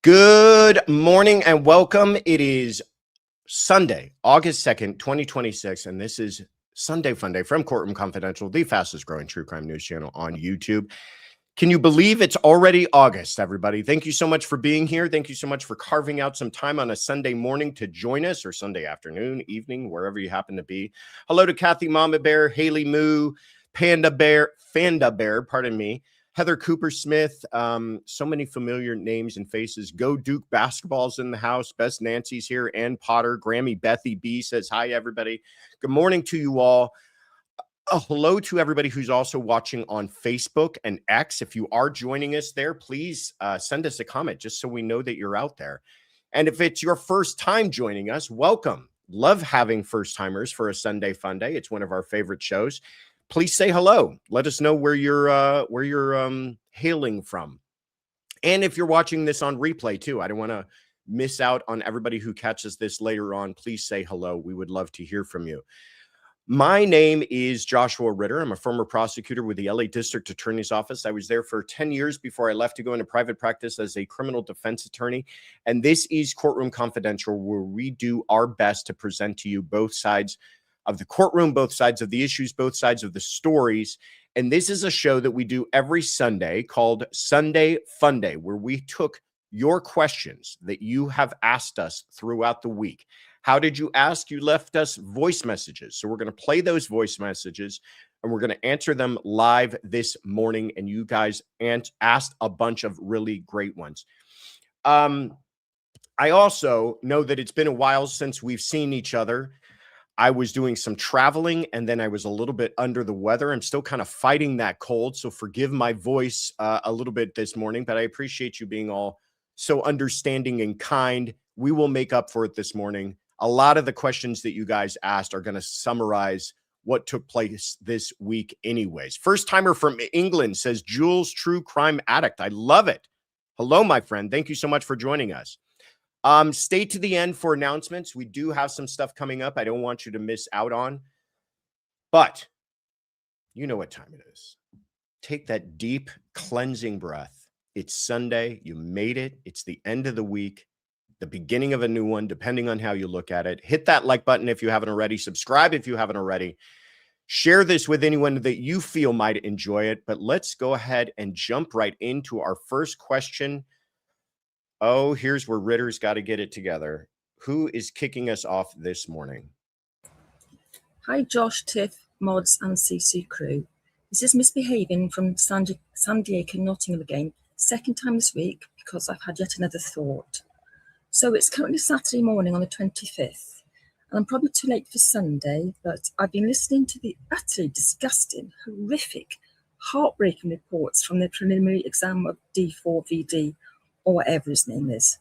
Good morning and welcome. It is Sunday, August 2nd, 2026, and this is Sunday Funday from Courtroom Confidential, the fastest growing true crime news channel on YouTube. Can you believe it's already August, everybody? Thank you so much for being here. Thank you so much for carving out some time on a Sunday morning to join us, or Sunday afternoon, evening, wherever you happen to be. Hello to Kathy Mama Bear, Haley Moo, Fanda Bear, pardon me. Heather Cooper Smith, so many familiar names and faces. Go Duke basketball's in the house. Best Nancy's here. Ann Potter, Grammy Bethy B says hi, everybody. Good morning to you all. Hello to everybody who's also watching on Facebook and X. If you are joining us there, please send us a comment just so we know that you're out there. And if it's your first time joining us, welcome. Love having first timers for a Sunday Funday. It's one of our favorite shows. Please say hello. Let us know where you're hailing from. And if you're watching this on replay too, I don't want to miss out on everybody who catches this later on. Please say hello. We would love to hear from you. My name is Joshua Ritter. I'm a former prosecutor with the LA District Attorney's Office. I was there for 10 years before I left to go into private practice as a criminal defense attorney. And this is Courtroom Confidential, where we do our best to present to you both sides of the courtroom, both sides of the issues, both sides of the stories. And this is a show that we do every Sunday called Sunday Funday, where we took your questions that you have asked us throughout the week. How did you ask? You left us voice messages. So we're going to play those voice messages and we're going to answer them live this morning. And you guys asked a bunch of really great ones. I also know that it's been a while since we've seen each other. I was doing some traveling and then I was a little bit under the weather. I'm still kind of fighting that cold, so forgive my voice a little bit this morning, but I appreciate you being all so understanding and kind. We will make up for it this morning. A lot of the questions that you guys asked are going to summarize what took place this week anyways. First timer from England says, Jules, true crime addict. I love it. Hello, my friend. Thank you so much for joining us. Stay to the end for announcements. We do have some stuff coming up I don't want you to miss out on. But you know what time it is. Take that deep cleansing breath. It's Sunday. You made it. It's the end of the week, the beginning of a new one, depending on how you look at it. Hit that like button if you haven't already. Subscribe if you haven't already. Share this with anyone that you feel might enjoy it. But let's go ahead and jump right into our first question. Oh, here's where Ritter's got to get it together. Who is kicking us off this morning? Hi, Josh, Tiff, Mods, and CC crew. This is misbehaving from San Diego, Nottingham again. Second time this week because I've had yet another thought. So it's currently Saturday morning on the 25th, and I'm probably too late for Sunday, but I've been listening to the utterly disgusting, horrific, heartbreaking reports from the preliminary exam of D4vd, or whatever his name is.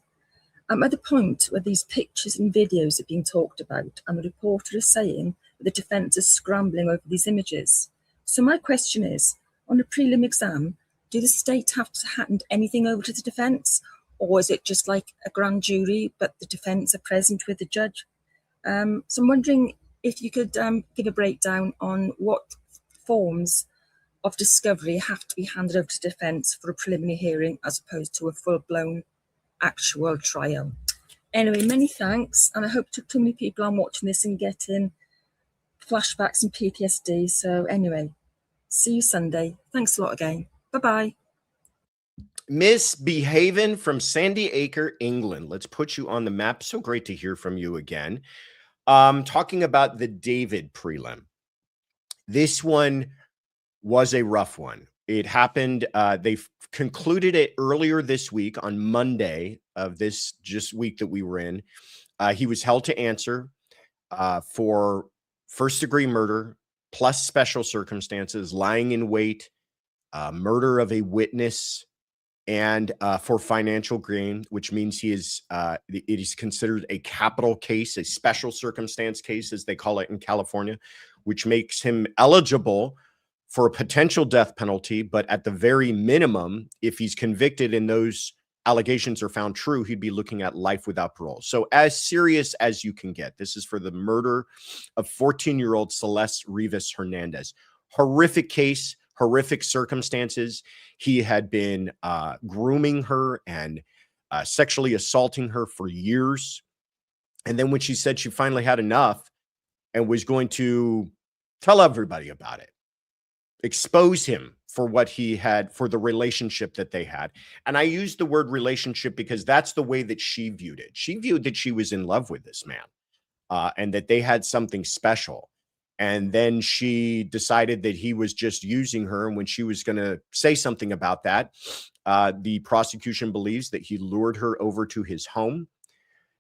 I'm at the point where these pictures and videos are being talked about, and the reporter is saying that the defence is scrambling over these images. So my question is, on a prelim exam, do the state have to hand anything over to the defence, or is it just like a grand jury, but the defence are present with the judge? So I'm wondering if you could give a breakdown on what forms of discovery have to be handed over to defence for a preliminary hearing as opposed to a full-blown actual trial. Anyway, many thanks, and I hope too many people are watching this and getting flashbacks and PTSD. So anyway, see you Sunday. Thanks a lot again. Bye-bye. Misbehaving from Sandy Acre, England. Let's put you on the map. So great to hear from you again. Talking about the David prelim. This one was a rough one. It happened, they concluded it earlier this week on Monday of this just week that we were in. He was held to answer for first-degree murder plus special circumstances, lying in wait, murder of a witness, and for financial gain, which means he is it is considered a capital case, a special circumstance case, as they call it in California, which makes him eligible for a potential death penalty. But at the very minimum, if he's convicted and those allegations are found true, he'd be looking at life without parole. So as serious as you can get. This is for the murder of 14-year-old Celeste Rivas Hernandez. Horrific case, horrific circumstances. He had been grooming her and sexually assaulting her for years. And then when she said she finally had enough and was going to tell everybody about it, expose him for what he had, for the relationship that they had. And I use the word relationship because that's the way that she viewed it. She viewed that she was in love with this man, and that they had something special. And then she decided that he was just using her. And when she was going to say something about that, the prosecution believes that he lured her over to his home,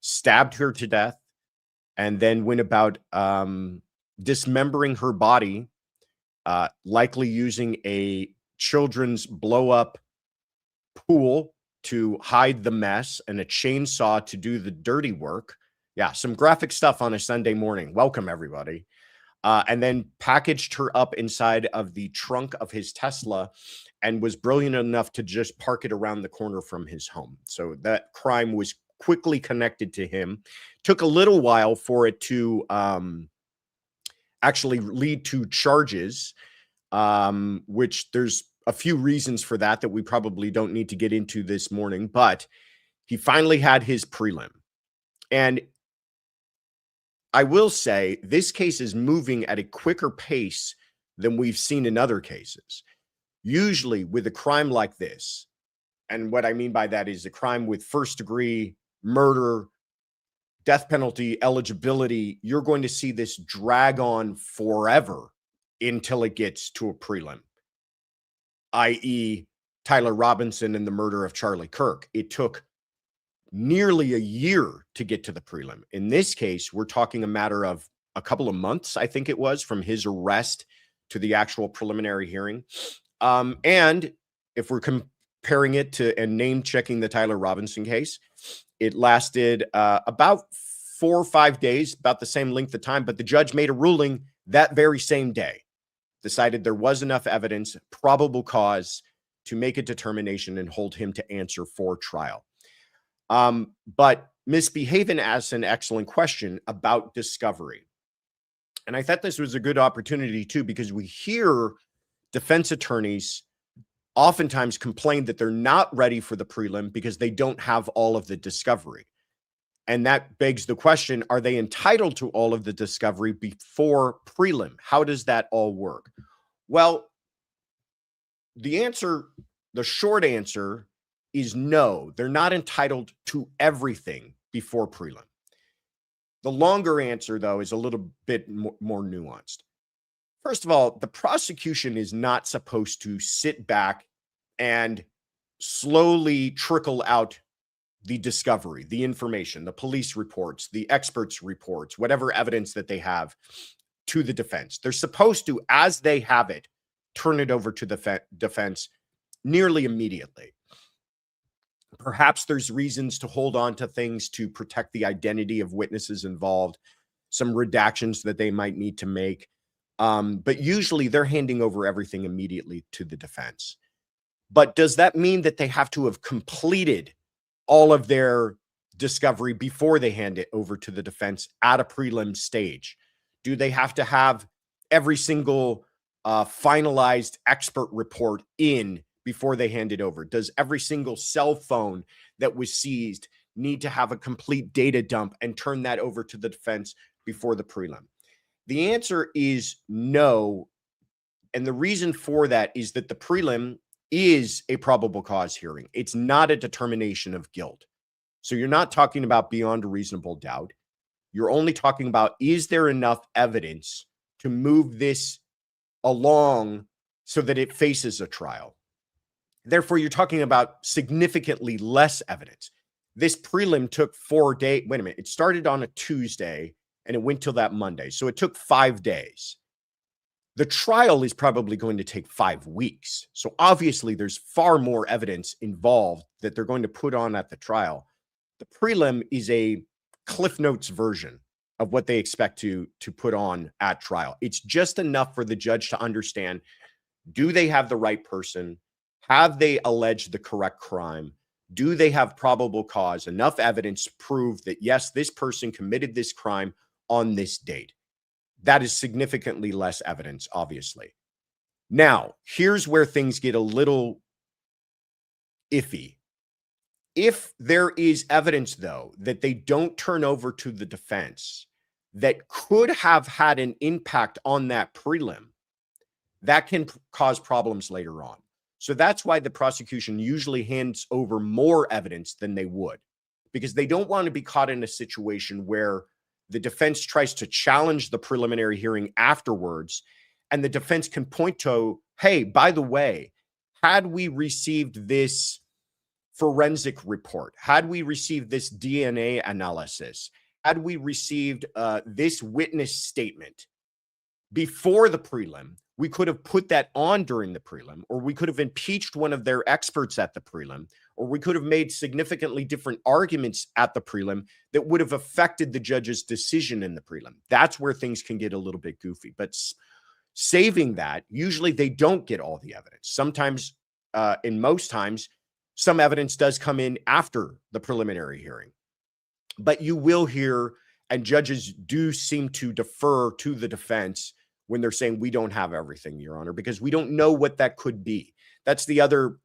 stabbed her to death, and then went about dismembering her body, likely using a children's blow-up pool to hide the mess and a chainsaw to do the dirty work. Yeah, some graphic stuff on a Sunday morning. Welcome, everybody. And then packaged her up inside of the trunk of his Tesla and was brilliant enough to just park it around the corner from his home. So that crime was quickly connected to him. Took a little while for it to actually lead to charges, which there's a few reasons for that we probably don't need to get into this morning, but he finally had his prelim. And I will say this case is moving at a quicker pace than we've seen in other cases. Usually with a crime like this, and what I mean by that is a crime with first-degree murder, death penalty eligibility, you're going to see this drag on forever until it gets to a prelim, i.e. Tyler Robinson and the murder of Charlie Kirk. It took nearly a year to get to the prelim. In this case, we're talking a matter of a couple of months, I think it was, from his arrest to the actual preliminary hearing. And if we're comparing it to and name checking the Tyler Robinson case, it lasted about 4 or 5 days, about the same length of time, but the judge made a ruling that very same day, decided there was enough evidence, probable cause, to make a determination and hold him to answer for trial. But Ms. Behaven asked an excellent question about discovery. And I thought this was a good opportunity too, because we hear defense attorneys oftentimes complain that they're not ready for the prelim because they don't have all of the discovery. And that begs the question, are they entitled to all of the discovery before prelim? How does that all work? Well, the short answer is no, they're not entitled to everything before prelim. The longer answer, though, is a little bit more nuanced. First of all, the prosecution is not supposed to sit back and slowly trickle out the discovery, the information, the police reports, the experts' reports, whatever evidence that they have to the defense. They're supposed to, as they have it, turn it over to the defense nearly immediately. Perhaps there's reasons to hold on to things to protect the identity of witnesses involved, some redactions that they might need to make. But usually they're handing over everything immediately to the defense. But does that mean that they have to have completed all of their discovery before they hand it over to the defense at a prelim stage? Do they have to have every single finalized expert report in before they hand it over? Does every single cell phone that was seized need to have a complete data dump and turn that over to the defense before the prelim? The answer is no. And the reason for that is that the prelim is a probable cause hearing. It's not a determination of guilt. So you're not talking about beyond a reasonable doubt. You're only talking about, is there enough evidence to move this along so that it faces a trial? Therefore, you're talking about significantly less evidence. This prelim took 4 days. Wait a minute. It started on a Tuesday and it went till that Monday. So it took 5 days. The trial is probably going to take 5 weeks. So obviously there's far more evidence involved that they're going to put on at the trial. The prelim is a Cliff Notes version of what they expect to put on at trial. It's just enough for the judge to understand, do they have the right person? Have they alleged the correct crime? Do they have probable cause, enough evidence to prove that, yes, this person committed this crime on this date? That is significantly less evidence, obviously. Now, here's where things get a little iffy. If there is evidence, though, that they don't turn over to the defense that could have had an impact on that prelim, that can cause problems later on. So that's why the prosecution usually hands over more evidence than they would, because they don't want to be caught in a situation where the defense tries to challenge the preliminary hearing afterwards, and the defense can point to, hey, by the way, had we received this forensic report, had we received this DNA analysis, had we received this witness statement before the prelim, we could have put that on during the prelim, or we could have impeached one of their experts at the prelim, or we could have made significantly different arguments at the prelim that would have affected the judge's decision in the prelim. That's where things can get a little bit goofy. But saving that, usually they don't get all the evidence. Sometimes, in most times, some evidence does come in after the preliminary hearing. But you will hear, and judges do seem to defer to the defense when they're saying, we don't have everything, Your Honor, because we don't know what that could be. That's the other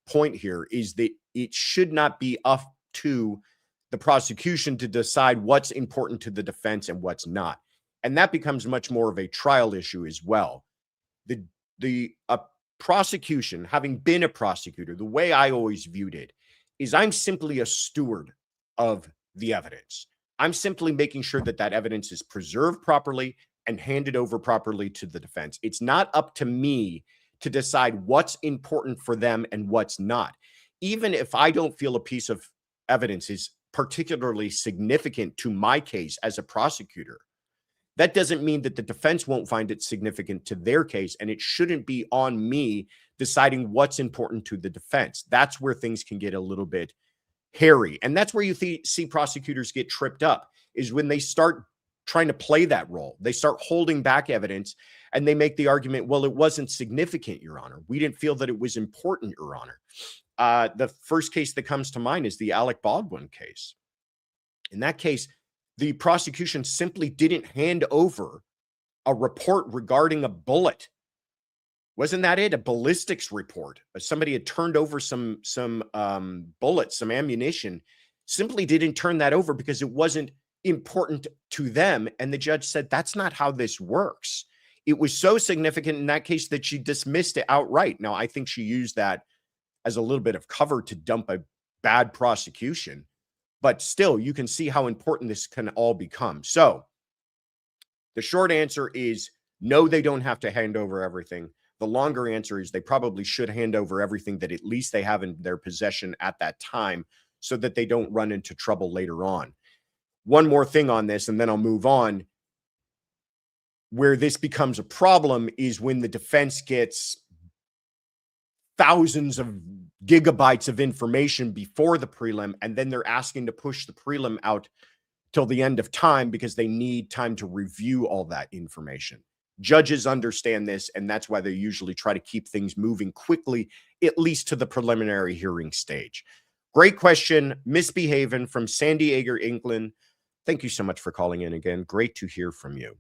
point here, is that it should not be up to the prosecution to decide what's important to the defense and what's not. And that becomes much more of a trial issue as well. The prosecution, having been a prosecutor, the way I always viewed it is I'm simply a steward of the evidence. I'm simply making sure that that evidence is preserved properly and handed over properly to the defense. It's not up to me to decide what's important for them and what's not. Even if I don't feel a piece of evidence is particularly significant to my case as a prosecutor, that doesn't mean that the defense won't find it significant to their case, and it shouldn't be on me deciding what's important to the defense. That's where things can get a little bit hairy. And that's where you see prosecutors get tripped up, is when they start trying to play that role. They start holding back evidence, and they make the argument, well, it wasn't significant, Your Honor. We didn't feel that it was important, Your Honor. The first case that comes to mind is the Alec Baldwin case. In that case, the prosecution simply didn't hand over a report regarding a bullet. Wasn't that it? A ballistics report. Somebody had turned over some bullets, some ammunition, simply didn't turn that over because it wasn't important to them. And the judge said, that's not how this works. It was so significant in that case that she dismissed it outright. Now, I think she used that as a little bit of cover to dump a bad prosecution. But still, you can see how important this can all become. So the short answer is no, they don't have to hand over everything. The longer answer is they probably should hand over everything that at least they have in their possession at that time, so that they don't run into trouble later on. One more thing on this, and then I'll move on. Where this becomes a problem is when the defense gets thousands of gigabytes of information before the prelim, and then they're asking to push the prelim out till the end of time because they need time to review all that information. Judges understand this, and that's why they usually try to keep things moving quickly, at least to the preliminary hearing stage. Great question, Misbehaving from San Diego, England. Thank you so much for calling in again. Great to hear from you.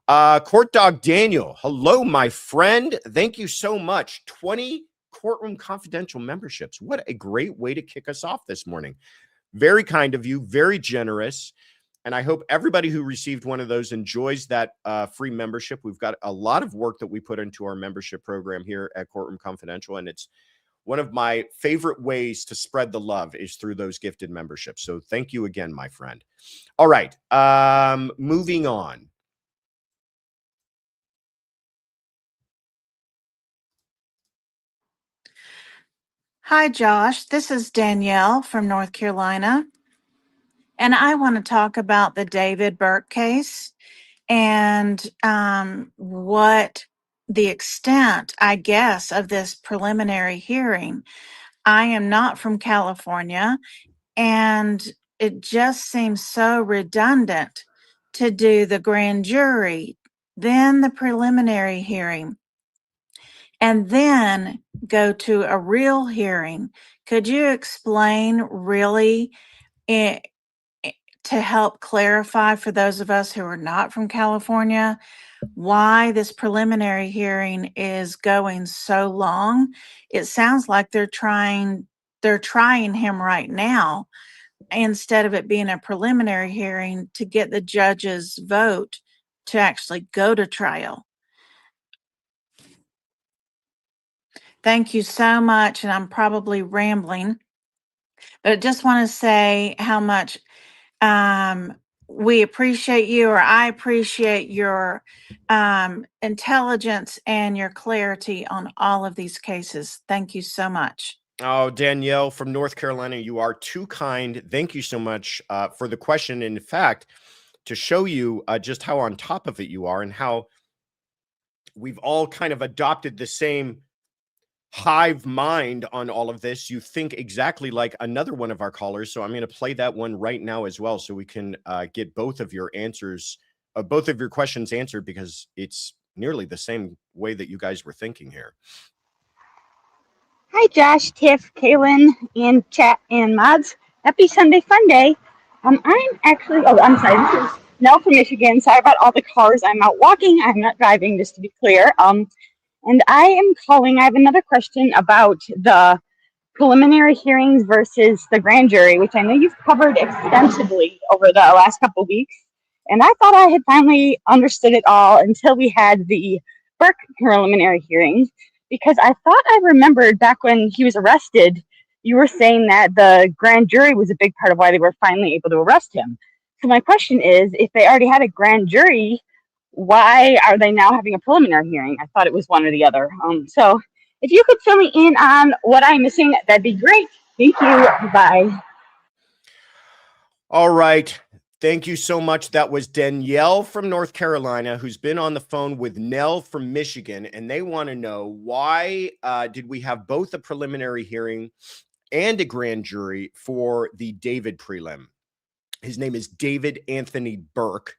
Court Dog Daniel, hello, my friend. Thank you so much. 20 Courtroom Confidential memberships. What a great way to kick us off this morning. Very kind of you, very generous. And I hope everybody who received one of those enjoys that free membership. We've got a lot of work that we put into our membership program here at Courtroom Confidential, and it's one of my favorite ways to spread the love is through those gifted memberships. So thank you again, my friend. All right, moving on. Hi, Josh. This is Danielle from North Carolina. And I want to talk about the David Burke case and what the extent, I guess, of this preliminary hearing. I am not from California, and it just seems so redundant to do the grand jury, then the preliminary hearing, and then go to a real hearing. Could you explain really to help clarify for those of us who are not from California why this preliminary hearing is going so long? It sounds like they're they're trying him right now instead of it being a preliminary hearing to get the judge's vote to actually go to trial. Thank you so much. And I'm probably rambling, but I just want to say how much we appreciate you, or I appreciate your intelligence and your clarity on all of these cases. Thank you so much. Oh, Danielle from North Carolina, you are too kind. Thank you so much for the question. And in fact, to show you just how on top of it you are and how we've all kind of adopted the same hive mind on all of this, you think exactly like another one of our callers. So I'm going to play that one right now as well, so we can get both of your answers, both of your questions answered, because it's nearly the same way that you guys were thinking here. Hi, Josh, Tiff, Kaylin, and chat and mods. Happy Sunday Funday. I'm actually, I'm sorry, this is Nell from Michigan. Sorry about all the cars. I'm out walking. I'm not driving, just to be clear. And I am calling. I have another question about the preliminary hearings versus the grand jury, which I know you've covered extensively over the last couple of weeks. And I thought I had finally understood it all until we had the Burke preliminary hearings, because I thought I remembered back when he was arrested, you were saying that the grand jury was a big part of why they were finally able to arrest him. So my question is, if they already had a grand jury, why are they now having a preliminary hearing? I thought it was one or the other. So if you could fill me in on what I'm missing, that'd be great. Thank you. Bye. All right. Thank you so much. That was Danielle from North Carolina, who's been on the phone with Nell from Michigan, and they want to know, why did we have both a preliminary hearing and a grand jury for the David prelim? His name is David Anthony Burke.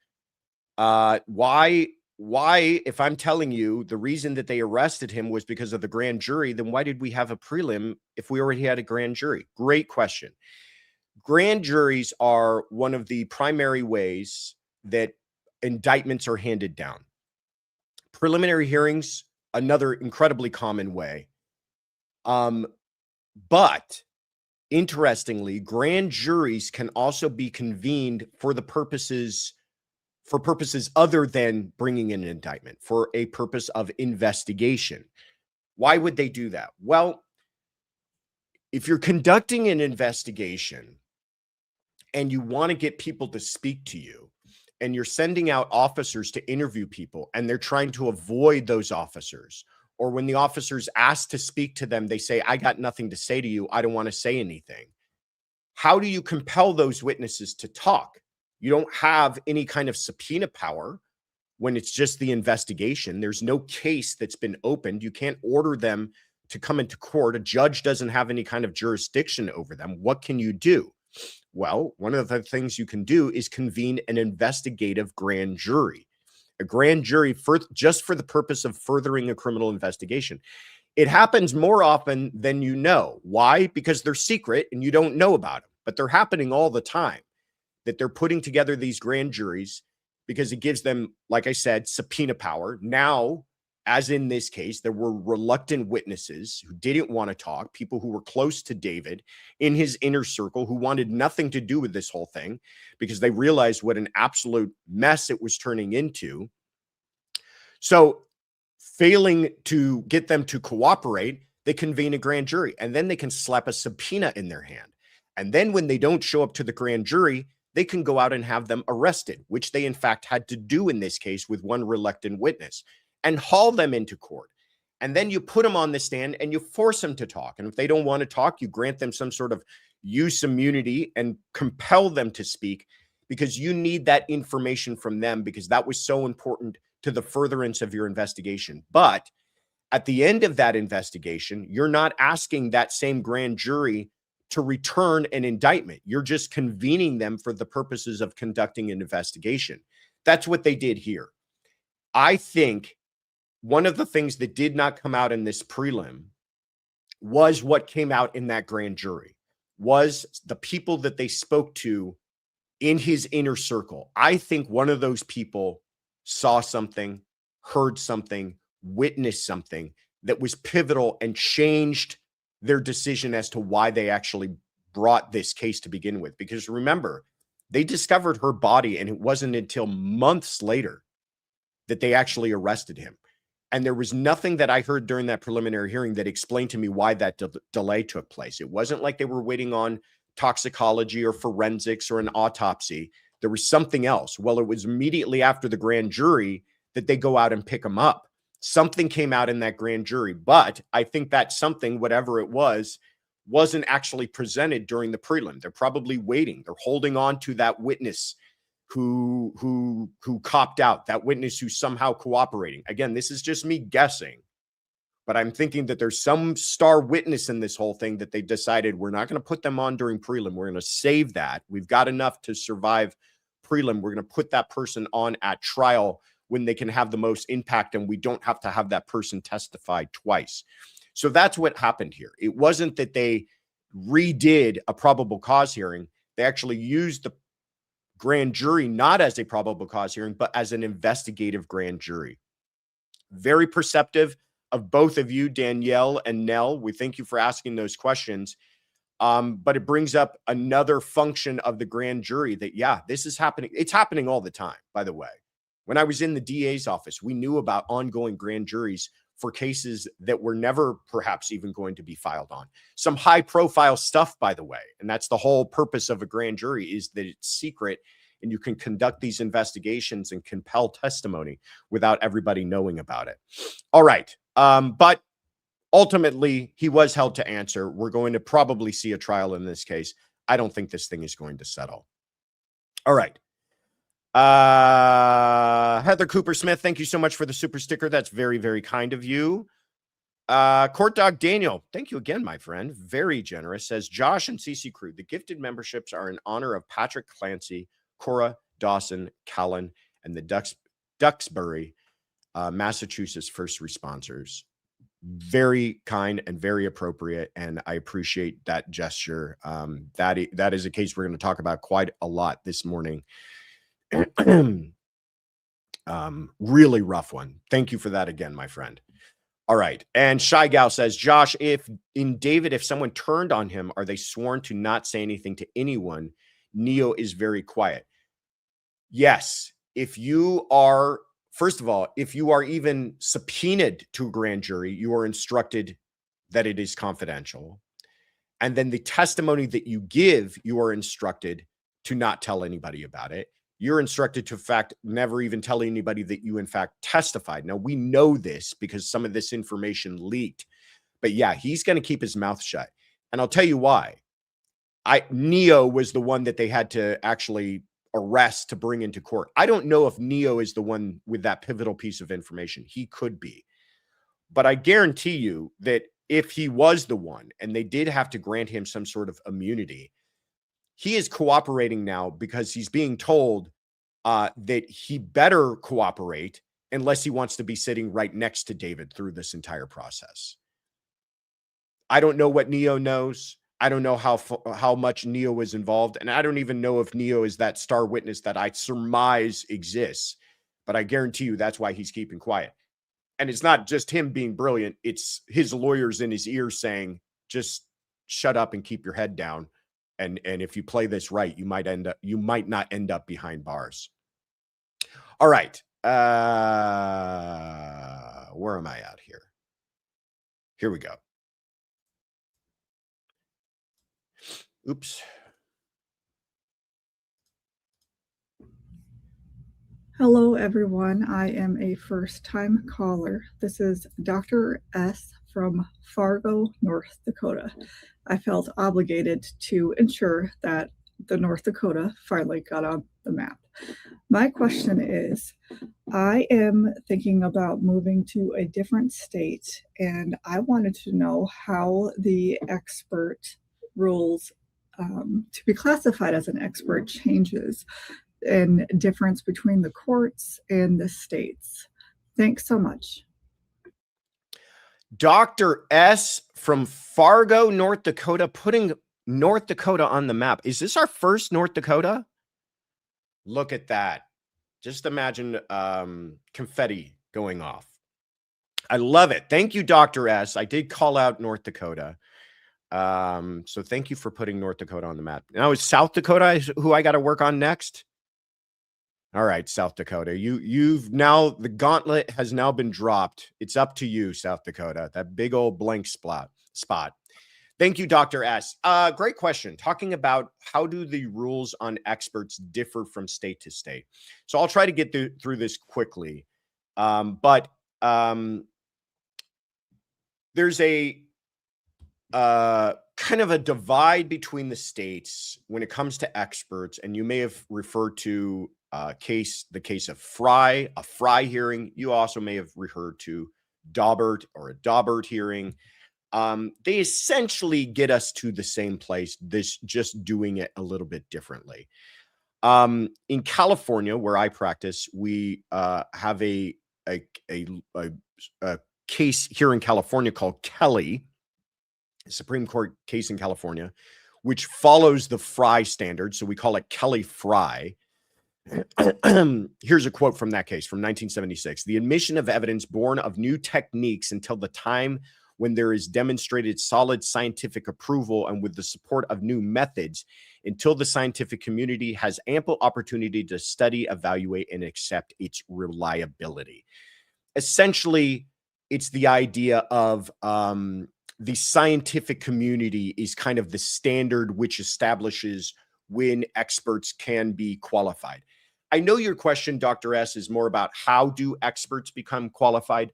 Why, if I'm telling you the reason that they arrested him was because of the grand jury, then why did we have a prelim if we already had a grand jury? Great question. Grand juries are one of the primary ways that indictments are handed down. Preliminary hearings, another incredibly common way. But interestingly, grand juries can also be convened for purposes other than bringing in an indictment, for a purpose of investigation. Why would they do that? Well, if you're conducting an investigation and you want to get people to speak to you, and you're sending out officers to interview people, and they're trying to avoid those officers, or when the officers ask to speak to them, they say, I got nothing to say to you, I don't want to say anything. How do you compel those witnesses to talk? You don't have any kind of subpoena power when it's just the investigation. There's no case that's been opened. You can't order them to come into court. A judge doesn't have any kind of jurisdiction over them. What can you do? Well, one of the things you can do is convene an investigative grand jury. A grand jury just for the purpose of furthering a criminal investigation. It happens more often than you know. Why? Because they're secret and you don't know about them, but they're happening all the time, that they're putting together these grand juries because it gives them, like I said, subpoena power. Now, as in this case, there were reluctant witnesses who didn't want to talk, people who were close to David in his inner circle who wanted nothing to do with this whole thing because they realized what an absolute mess it was turning into. So failing to get them to cooperate, they convene a grand jury, and then they can slap a subpoena in their hand. And then when they don't show up to the grand jury, they can go out and have them arrested, which they in fact had to do in this case with one reluctant witness, and haul them into court. And then you put them on the stand and you force them to talk. And if they don't want to talk, you grant them some sort of use immunity and compel them to speak, because you need that information from them, because that was so important to the furtherance of your investigation. But at the end of that investigation, you're not asking that same grand jury to return an indictment. You're just convening them for the purposes of conducting an investigation. That's what they did here. I think one of the things that did not come out in this prelim was what came out in that grand jury, was the people that they spoke to in his inner circle. I think one of those people saw something, heard something, witnessed something that was pivotal and changed their decision as to why they actually brought this case to begin with. Because remember, they discovered her body, and it wasn't until months later that they actually arrested him. And there was nothing that I heard during that preliminary hearing that explained to me why that delay took place. It wasn't like they were waiting on toxicology or forensics or an autopsy. There was something else. Well, it was immediately after the grand jury that they go out and pick him up. Something came out in that grand jury, but I think that something, whatever it was, wasn't actually presented during the prelim. They're probably waiting. They're holding on to that witness who copped out, that witness who's somehow cooperating. Again, this is just me guessing, but I'm thinking that there's some star witness in this whole thing that they decided we're not going to put them on during prelim. We're going to save that. We've got enough to survive prelim. We're going to put that person on at trial when they can have the most impact, and we don't have to have that person testify twice. So that's what happened here. It wasn't that they redid a probable cause hearing. They actually used the grand jury not as a probable cause hearing, but as an investigative grand jury. Very perceptive of both of you, Danielle and Nell. We thank you for asking those questions. But it brings up another function of the grand jury that, yeah, this is happening. It's happening all the time, by the way. When I was in the DA's office, we knew about ongoing grand juries for cases that were never perhaps even going to be filed on. Some high profile stuff, by the way. And that's the whole purpose of a grand jury, is that it's secret and you can conduct these investigations and compel testimony without everybody knowing about it. All right. But ultimately, he was held to answer. We're going to probably see a trial in this case. I don't think this thing is going to settle. All right. Heather Cooper Smith, thank you so much for the super sticker. That's very, very kind of you. Court Dog Daniel, thank you again, my friend. Very generous. Says, Josh and CC Crew, the gifted memberships are in honor of Patrick Clancy, Cora, Dawson, Callan, and the Duxbury, Massachusetts first responders. Very kind and very appropriate, and I appreciate that gesture. That is a case we're going to talk about quite a lot this morning. Really rough one. Thank you for that again, my friend. All right. And Shy Gal says, Josh, if someone turned on him, are they sworn to not say anything to anyone? Neo is very quiet. Yes. If you are, first of all, if you are even subpoenaed to a grand jury, you are instructed that it is confidential. And then the testimony that you give, you are instructed to not tell anybody about it. You're instructed to, in fact, never even tell anybody that you, in fact, testified. Now, we know this because some of this information leaked. But yeah, he's going to keep his mouth shut. And I'll tell you why. Neo was the one that they had to actually arrest to bring into court. I don't know if Neo is the one with that pivotal piece of information. He could be. But I guarantee you that if he was the one and they did have to grant him some sort of immunity, he is cooperating now because he's being told that he better cooperate unless he wants to be sitting right next to David through this entire process. I don't know what Neo knows. I don't know how much Neo was involved. And I don't even know if Neo is that star witness that I surmise exists. But I guarantee you that's why he's keeping quiet. And it's not just him being brilliant. It's his lawyers in his ear saying, just shut up and keep your head down. And if you play this right, you might not end up behind bars. All right. Where am I at here? Here we go. Oops. Hello, everyone. I am a first-time caller. This is Dr. S. from Fargo, North Dakota. I felt obligated to ensure that the North Dakota finally got on the map. My question is, I am thinking about moving to a different state, and I wanted to know how the expert rules to be classified as an expert changes and difference between the courts and the states. Thanks so much. Dr. S from Fargo, North Dakota, putting North Dakota on the map. Is this our first North Dakota? Look at that. Just imagine confetti going off. I love it. Thank you, Dr. S. I did call out North Dakota. So thank you for putting North Dakota on the map. Now is South Dakota who I got to work on next? All right, South Dakota, you've now, the gauntlet has now been dropped. It's up to you, South Dakota, that big old blank spot. Thank you, Dr. S. Great question. Talking about how do the rules on experts differ from state to state. So I'll try to get through this quickly. But there's a kind of a divide between the states when it comes to experts. And you may have referred to the case of Fry, a Fry hearing. You also may have referred to Daubert or a Daubert hearing. They essentially get us to the same place, just doing it a little bit differently. In California, where I practice, we have a case here in California called Kelly, a Supreme Court case in California, which follows the Fry standard. So we call it Kelly Fry. Here's a quote from that case from 1976. The admission of evidence born of new techniques until the time when there is demonstrated solid scientific approval and with the support of new methods until the scientific community has ample opportunity to study, evaluate, and accept its reliability. Essentially, it's the idea of the scientific community is kind of the standard which establishes when experts can be qualified. I know your question, Dr. S, is more about how do experts become qualified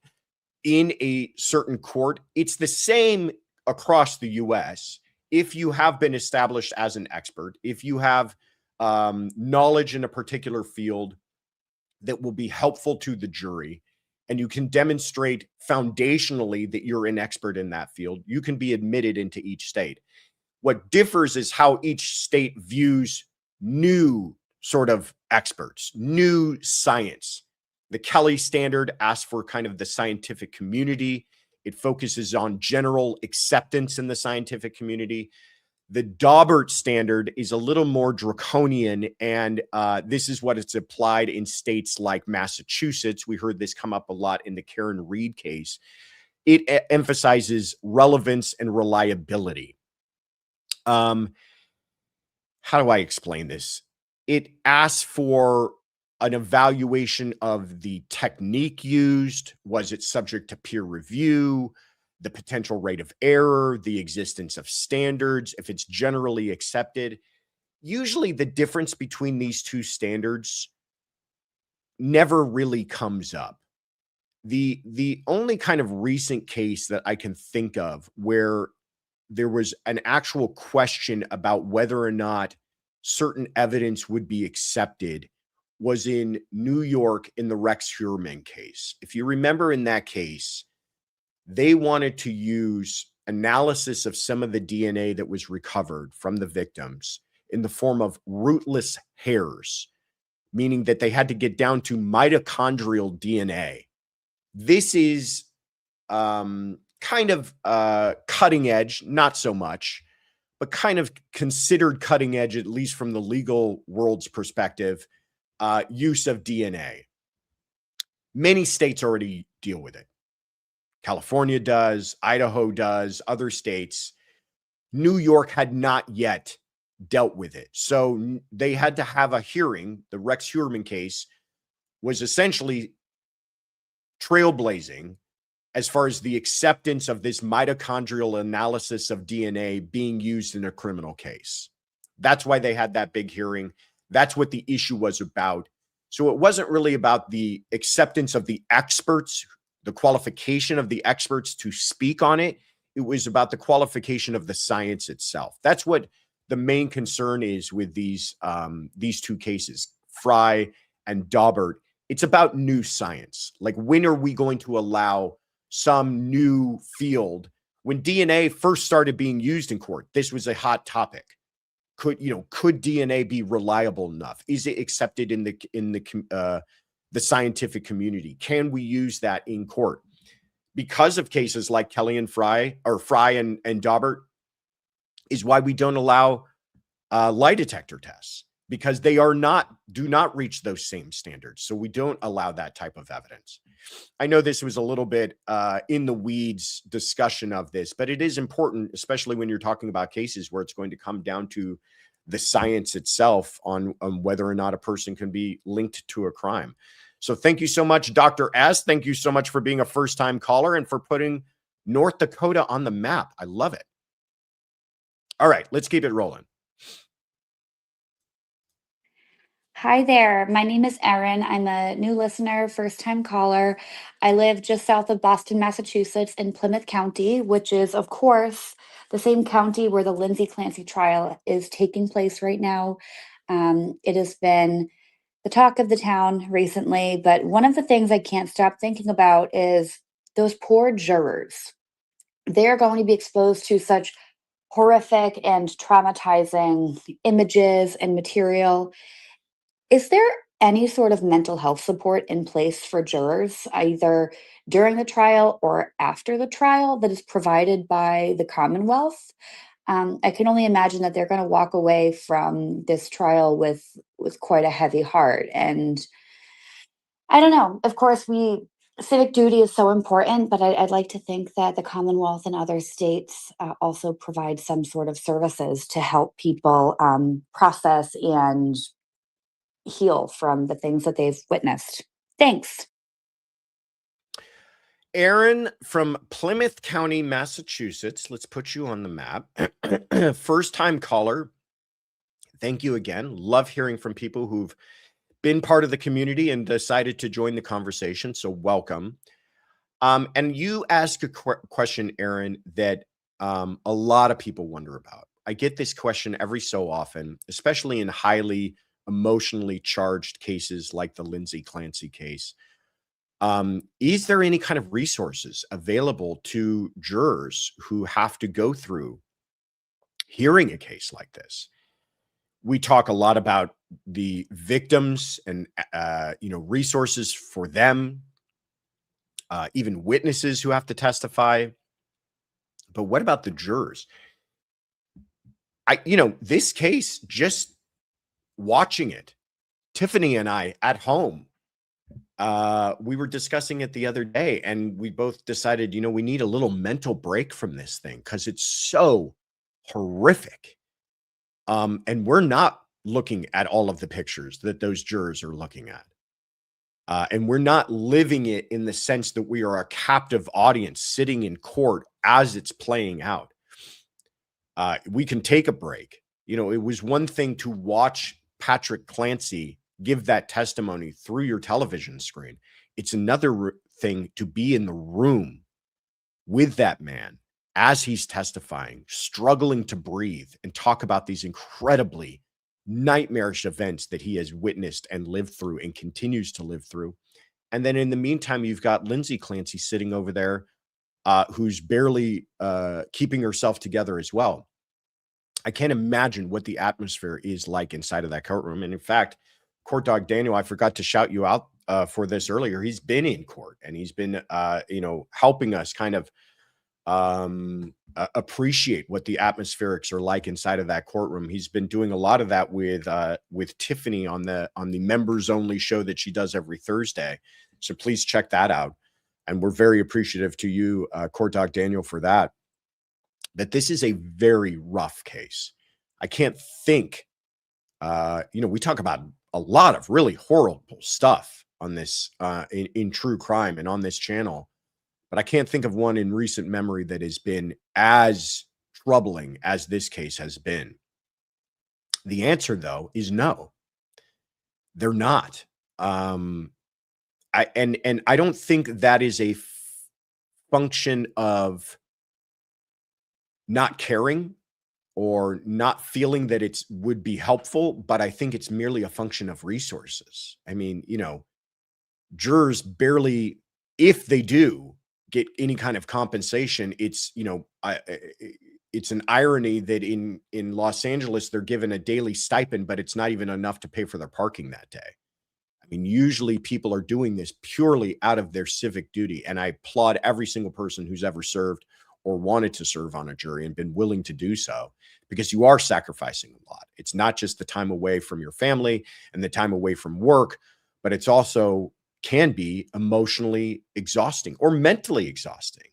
in a certain court. It's the same across the U.S. If you have been established as an expert, if you have knowledge in a particular field that will be helpful to the jury, and you can demonstrate foundationally that you're an expert in that field, you can be admitted into each state. What differs is how each state views new sort of experts, new science. The Kelly standard asks for kind of the scientific community. It focuses on general acceptance in the scientific community. The Daubert standard is a little more draconian, and this is what it's applied in states like Massachusetts. We heard this come up a lot in the Karen Reed case. It emphasizes relevance and reliability. How do I explain this? It asks for an evaluation of the technique used. Was it subject to peer review? The potential rate of error, the existence of standards, if it's generally accepted. Usually the difference between these two never really comes up. The only kind of recent case that I can think of where there was an actual question about whether or not certain evidence would be accepted was in New York in the Rex Hernan case. If you remember in that case, they wanted to use analysis of some of the DNA that was recovered from the victims in the form of rootless hairs, meaning that they had to get down to mitochondrial DNA. This is kind of cutting edge, not so much, but kind of considered cutting edge, at least from the legal world's perspective, use of DNA. Many states already deal with it. California does, Idaho does, other states. New York had not yet dealt with it. So they had to have a hearing. The Rex Hernan case was essentially trailblazing as far as the acceptance of this mitochondrial analysis of DNA being used in a criminal case. That's why they had that big hearing. That's what the issue was about. So it wasn't really about the acceptance of the experts, the qualification of the experts to speak on it. It was about the qualification of the science itself. That's what the main concern is with these two cases, Fry and Daubert. It's about new science. Like, when are we going to allow some new field? When DNA first started being used in court, this was a hot topic. Could DNA be reliable enough? Is it accepted in the scientific community? Can we use that in court? Because of cases like Kelly and Fry, or Fry and Daubert, is why we don't allow lie detector tests, because they do not reach those same standards. So we don't allow that type of evidence. I know this was a little bit in the weeds discussion of this, but it is important, especially when you're talking about cases where it's going to come down to the science itself on whether or not a person can be linked to a crime. So thank you so much, Dr. S. Thank you so much for being a first-time caller and for putting North Dakota on the map. I love it. All right, let's keep it rolling. Hi there. My name is Erin. I'm a new listener, first-time caller. I live just south of Boston, Massachusetts in Plymouth County, which is, of course, the same county where the Lindsay Clancy trial is taking place right now. It has been the talk of the town recently, but one of the things I can't stop thinking about is those poor jurors. They're going to be exposed to such horrific and traumatizing images and material. Is there any sort of mental health support in place for jurors, either during the trial or after the trial, that is provided by the Commonwealth? I can only imagine that they're going to walk away from this trial with quite a heavy heart. And I don't know. Of course, civic duty is so important, but I'd like to think that the Commonwealth and other states also provide some sort of services to help people process and heal from the things that they've witnessed. Thanks. Aaron from Plymouth County, Massachusetts. Let's put you on the map. First-time caller. Thank you again. Love hearing from people who've been part of the community and decided to join the conversation. So welcome. And you ask a question, Aaron, that a lot of people wonder about. I get this question every so often, especially in highly emotionally charged cases like the Lindsay Clancy case. Is there any kind of resources available to jurors who have to go through hearing a case like this? We talk a lot about the victims and, resources for them, even witnesses who have to testify. But what about the jurors? This case, just watching it, Tiffany and I at home, we were discussing it the other day, and we both decided, we need a little mental break from this thing because it's so horrific. And we're not looking at all of the pictures that those jurors are looking at. And we're not living it in the sense that we are a captive audience sitting in court as it's playing out. We can take a break. It was one thing to watch Patrick Clancy give that testimony through your television screen. It's another thing to be in the room with that man as he's testifying, struggling to breathe and talk about these incredibly nightmarish events that he has witnessed and lived through and continues to live through. And then in the meantime, you've got Lindsay Clancy sitting over there, who's barely keeping herself together as well. I can't imagine what the atmosphere is like inside of that courtroom. And in fact, Court Dog Daniel, I forgot to shout you out for this earlier. He's been in court and he's been, helping us kind of appreciate what the atmospherics are like inside of that courtroom. He's been doing a lot of that with Tiffany on the members only show that she does every Thursday. So please check that out. And we're very appreciative to you, Court Dog Daniel, for that. But this is a very rough case. I can't think, we talk about a lot of really horrible stuff on this, in true crime and on this channel, but I can't think of one in recent memory that has been as troubling as this case has been. The answer, though, is no, they're not. I don't think that is a function of not caring or not feeling that it would be helpful, but I think it's merely a function of resources. I mean, jurors barely, if they do get any kind of compensation, it's, it's an irony that in Los Angeles, they're given a daily stipend, but it's not even enough to pay for their parking that day. I mean, usually people are doing this purely out of their civic duty. And I applaud every single person who's ever served or wanted to serve on a jury and been willing to do so, because you are sacrificing a lot. It's not just the time away from your family and the time away from work, but it's also can be emotionally exhausting or mentally exhausting.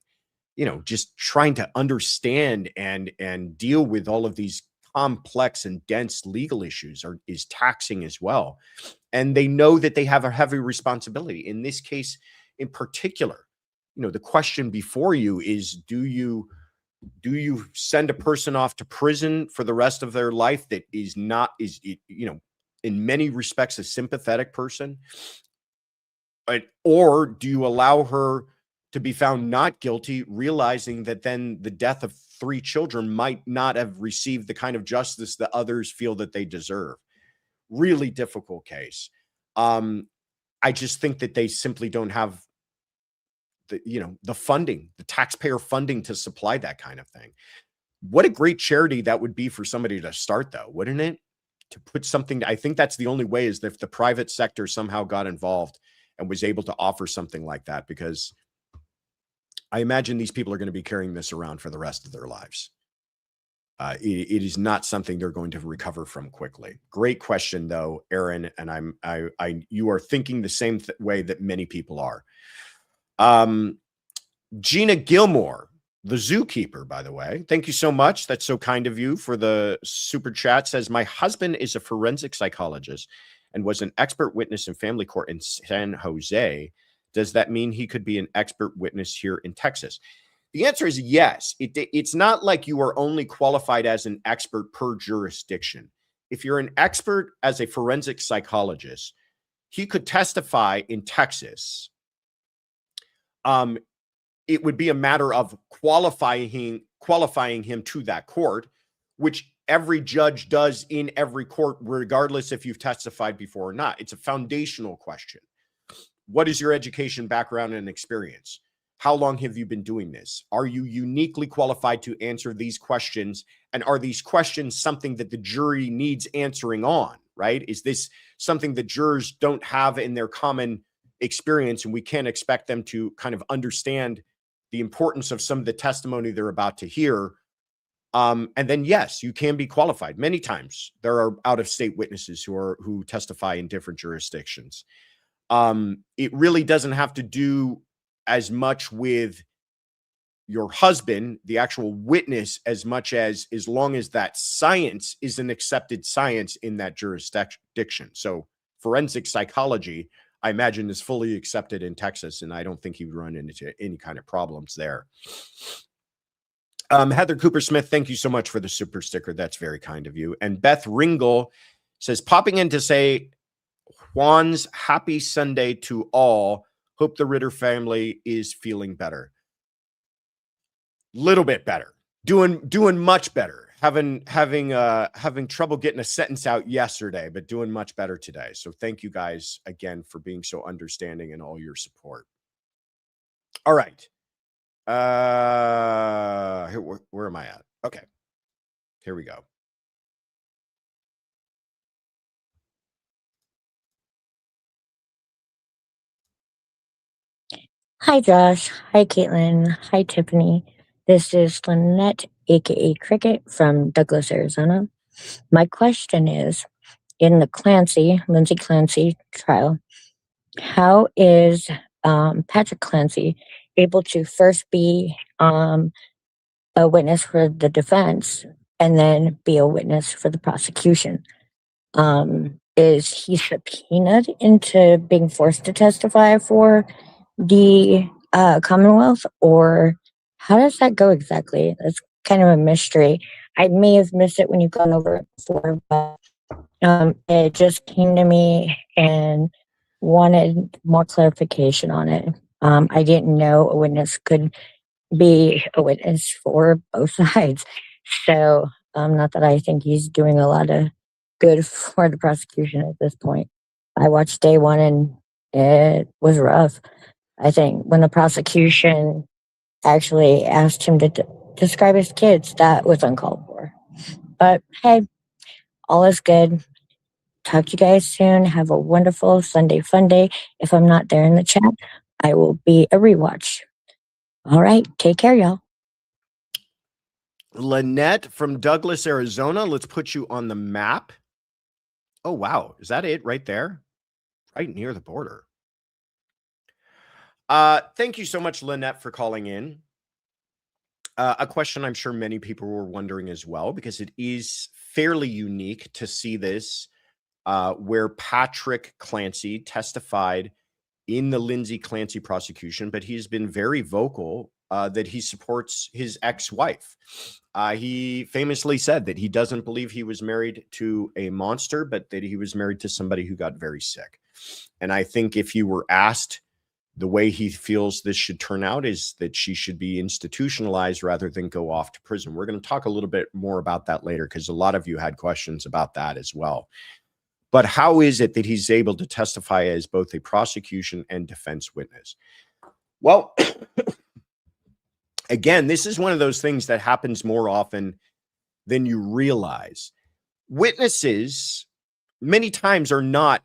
Just trying to understand and deal with all of these complex and dense legal issues is taxing as well. And they know that they have a heavy responsibility. In this case in particular, the question before you is, do you send a person off to prison for the rest of their life that is in many respects a sympathetic person? Or do you allow her to be found not guilty, realizing that then the death of 3 children might not have received the kind of justice that others feel that they deserve? Really difficult case. I just think that they simply don't have the funding, the taxpayer funding to supply that kind of thing. What a great charity that would be for somebody to start, though, wouldn't it? To put something, I think that's the only way, is if the private sector somehow got involved and was able to offer something like that, because I imagine these people are going to be carrying this around for the rest of their lives. It is not something they're going to recover from quickly. Great question, though, Aaron, and you are thinking the same way that many people are. Gina Gilmore, the zookeeper, by the way, thank you so much. That's so kind of you for the super chat. Says, my husband is a forensic psychologist and was an expert witness in family court in San Jose. Does that mean he could be an expert witness here in Texas? The answer is yes. It's not like you are only qualified as an expert per jurisdiction. If you're an expert as a forensic psychologist, he could testify in Texas. It would be a matter of qualifying him to that court, which every judge does in every court, regardless if you've testified before or not. It's a foundational question. What is your education, background, and experience? How long have you been doing this? Are you uniquely qualified to answer these questions? And are these questions something that the jury needs answering on, right? Is this something that jurors don't have in their common experience, and we can't expect them to kind of understand the importance of some of the testimony they're about to hear? And then, yes, you can be qualified. Many times there are out-of-state witnesses who testify in different jurisdictions. It really doesn't have to do as much with your husband, the actual witness, as much as long as that science is an accepted science in that jurisdiction. So forensic psychology, I imagine, is fully accepted in Texas, and I don't think he would run into any kind of problems there. Heather Cooper Smith, thank you so much for the super sticker. That's very kind of you. And Beth Ringel says, popping in to say, Juan's happy Sunday to all. Hope the Ritter family is feeling better. Little bit better. Doing much better. Having trouble getting a sentence out yesterday, but doing much better today. So thank you guys again for being so understanding and all your support. All right. Where am I at? Okay. Here we go. Hi, Josh. Hi, Caitlin. Hi, Tiffany. This is Lynette, aka Cricket, from Douglas, Arizona. My question is, in the Lindsay Clancy trial, how is Patrick Clancy able to first be a witness for the defense and then be a witness for the prosecution? Is he subpoenaed into being forced to testify for the Commonwealth, or how does that go exactly? That's kind of a mystery. I may have missed it when you've gone over it before, but it just came to me and wanted more clarification on it. I didn't know a witness could be a witness for both sides. So not that I think he's doing a lot of good for the prosecution at this point. I watched day one and it was rough. I think when the prosecution actually asked him to describe his kids, that was uncalled for. But hey, all is good. Talk to you guys soon. Have a wonderful Sunday Funday. If I'm not there in the chat, I will be a rewatch. All right. Take care, y'all. Lynette from Douglas, Arizona. Let's put you on the map. Oh, wow. Is that it right there? Right near the border. Thank you so much, Lynette, for calling in. A question I'm sure many people were wondering as well, because it is fairly unique to see this where Patrick Clancy testified in the Lindsay Clancy prosecution, but he's been very vocal that he supports his ex-wife. He famously said that he doesn't believe he was married to a monster, but that he was married to somebody who got very sick. And I think if you were asked, the way he feels this should turn out is that she should be institutionalized rather than go off to prison. We're going to talk a little bit more about that later, because a lot of you had questions about that as well. But how is it that he's able to testify as both a prosecution and defense witness? Well, again, this is one of those things that happens more often than you realize. Witnesses many times are not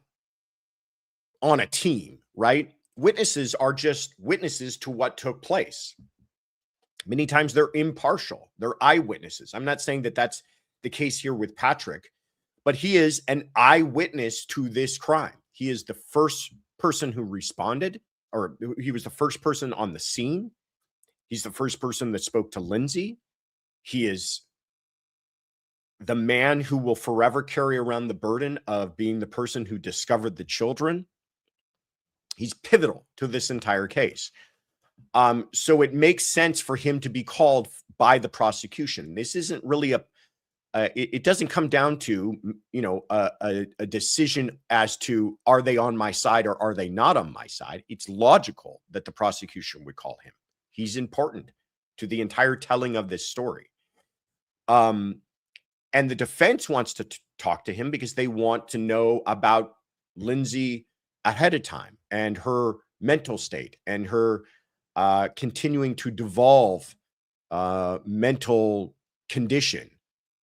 on a team, right? Witnesses are just witnesses to what took place. Many times they're impartial. They're eyewitnesses. I'm not saying that that's the case here with Patrick, but he is an eyewitness to this crime. He is the first person who responded, or he was the first person on the scene. He's the first person that spoke to Lindsay. He is the man who will forever carry around the burden of being the person who discovered the children. He's pivotal to this entire case. So it makes sense for him to be called by the prosecution. This isn't really it doesn't come down to, a decision as to, are they on my side or are they not on my side? It's logical that the prosecution would call him. He's important to the entire telling of this story. And the defense wants to talk to him because they want to know about Lindsay ahead of time and her mental state and her continuing to devolve mental condition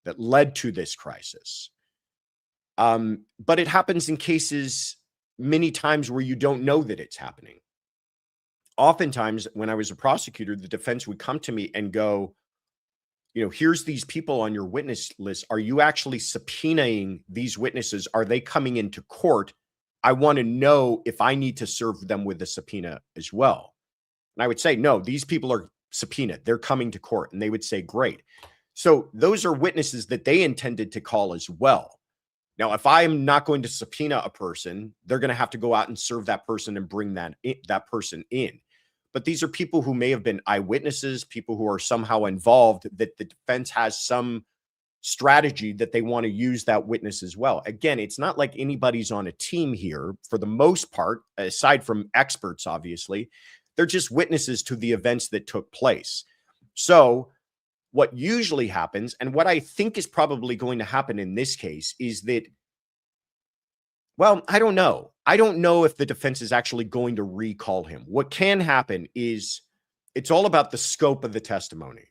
that led to this crisis. But it happens in cases many times where you don't know that it's happening. Oftentimes, when I was a prosecutor, the defense would come to me and go, here's these people on your witness list. Are you actually subpoenaing these witnesses? Are they coming into court? I want to know if I need to serve them with a subpoena as well. And I would say, no, these people are subpoenaed. They're coming to court. And they would say, great. So those are witnesses that they intended to call as well. Now, if I'm not going to subpoena a person, they're going to have to go out and serve that person and bring that person in. But these are people who may have been eyewitnesses, people who are somehow involved, that the defense has some strategy that they want to use that witness as well. Again, it's not like anybody's on a team here for the most part, aside from experts, obviously. They're just witnesses to the events that took place. So what usually happens, and what I think is probably going to happen in this case, is that, well, I don't know. I don't know if the defense is actually going to recall him. What can happen is it's all about the scope of the testimony.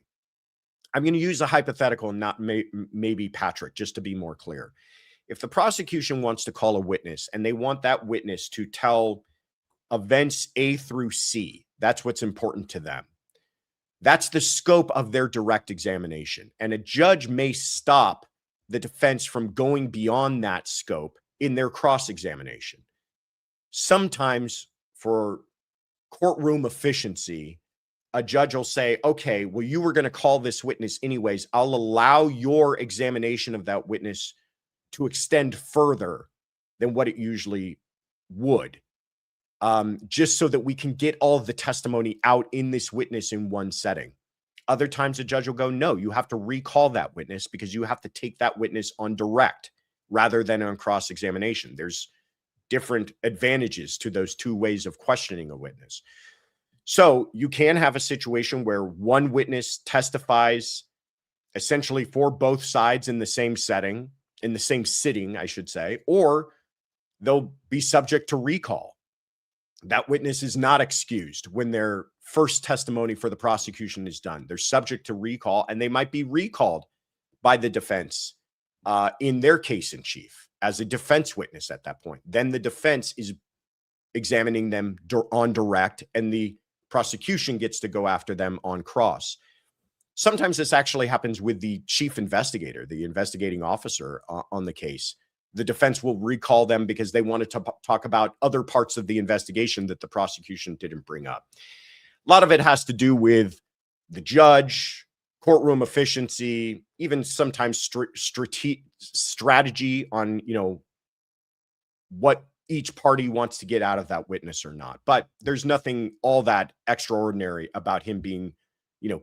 I'm going to use a hypothetical and not maybe Patrick, just to be more clear. If the prosecution wants to call a witness and they want that witness to tell events A through C, that's what's important to them. That's the scope of their direct examination. And a judge may stop the defense from going beyond that scope in their cross-examination. Sometimes for courtroom efficiency, a judge will say, okay, well, you were going to call this witness anyways. I'll allow your examination of that witness to extend further than what it usually would, just so that we can get all of the testimony out in this witness in one setting. Other times a judge will go, no, you have to recall that witness because you have to take that witness on direct rather than on cross-examination. There's different advantages to those two ways of questioning a witness. So you can have a situation where one witness testifies essentially for both sides in the same setting, in the same sitting, I should say, or they'll be subject to recall. That witness is not excused when their first testimony for the prosecution is done. They're subject to recall, and they might be recalled by the defense in their case in chief as a defense witness at that point. Then the defense is examining them on direct, and the prosecution gets to go after them on cross. Sometimes this actually happens with the chief investigator, the investigating officer on the case. The defense will recall them because they wanted to talk about other parts of the investigation that the prosecution didn't bring up. A lot of it has to do with the judge, courtroom efficiency, even sometimes strategy on, what each party wants to get out of that witness or not. But there's nothing all that extraordinary about him being,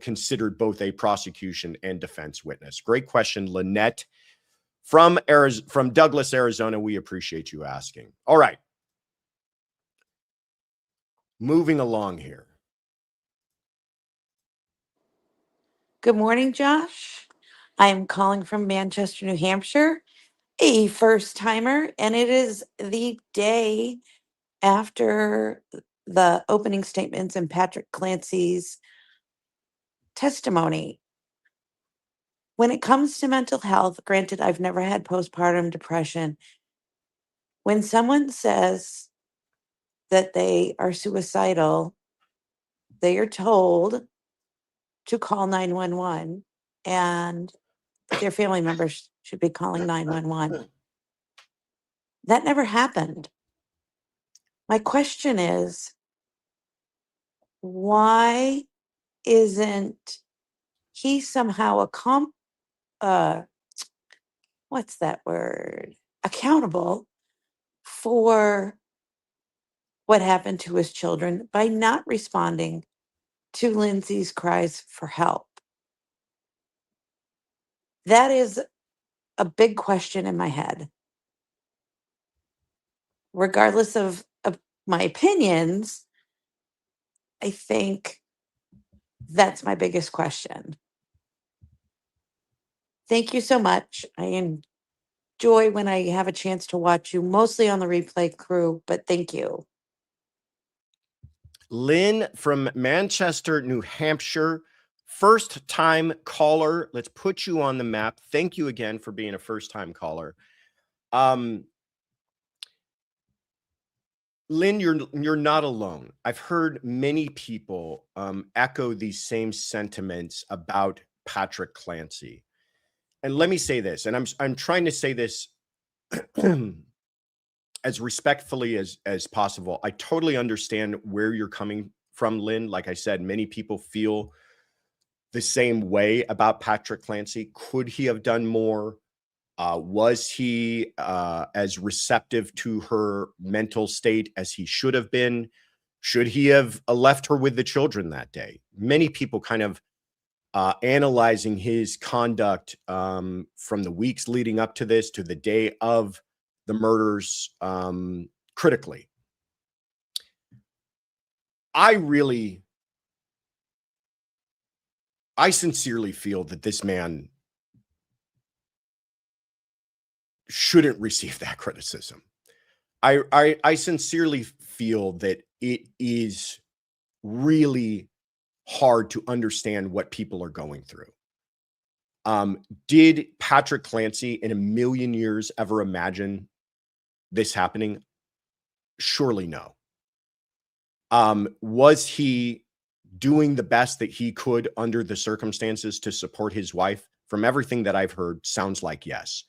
considered both a prosecution and defense witness. Great question, Lynette from Douglas, Arizona. We appreciate you asking. All right. Moving along here. Good morning, Josh. I am calling from Manchester, New Hampshire, a first timer, and it is the day after the opening statements in Patrick Clancy's testimony. When it comes to mental health, granted, I've never had postpartum depression. When someone says that they are suicidal, they are told to call 911, and their family members should be calling 911. That never happened. My question is, why isn't he somehow accountable for what happened to his children by not responding to Lindsay's cries for help? That is a big question in my head. Regardless of my opinions, I think that's my biggest question. Thank you so much. I enjoy when I have a chance to watch you, mostly on the replay crew, but thank you. Lynn from Manchester, New Hampshire, first-time caller. Let's put you on the map. Thank you again for being a first-time caller. Lynn, you're not alone. I've heard many people echo these same sentiments about Patrick Clancy. And let me say this, and I'm trying to say this as respectfully as possible. I totally understand where you're coming from, Lynn. Like I said, many people feel the same way about Patrick Clancy. Could he have done more? Was he as receptive to her mental state as he should have been? Should he have left her with the children that day? Many people kind of analyzing his conduct from the weeks leading up to this to the day of the murders critically. I sincerely feel that this man shouldn't receive that criticism. I sincerely feel that it is really hard to understand what people are going through. Did Patrick Clancy in a million years ever imagine this happening? Surely no. Was he doing the best that he could under the circumstances to support his wife? From everything that I've heard, sounds like yes.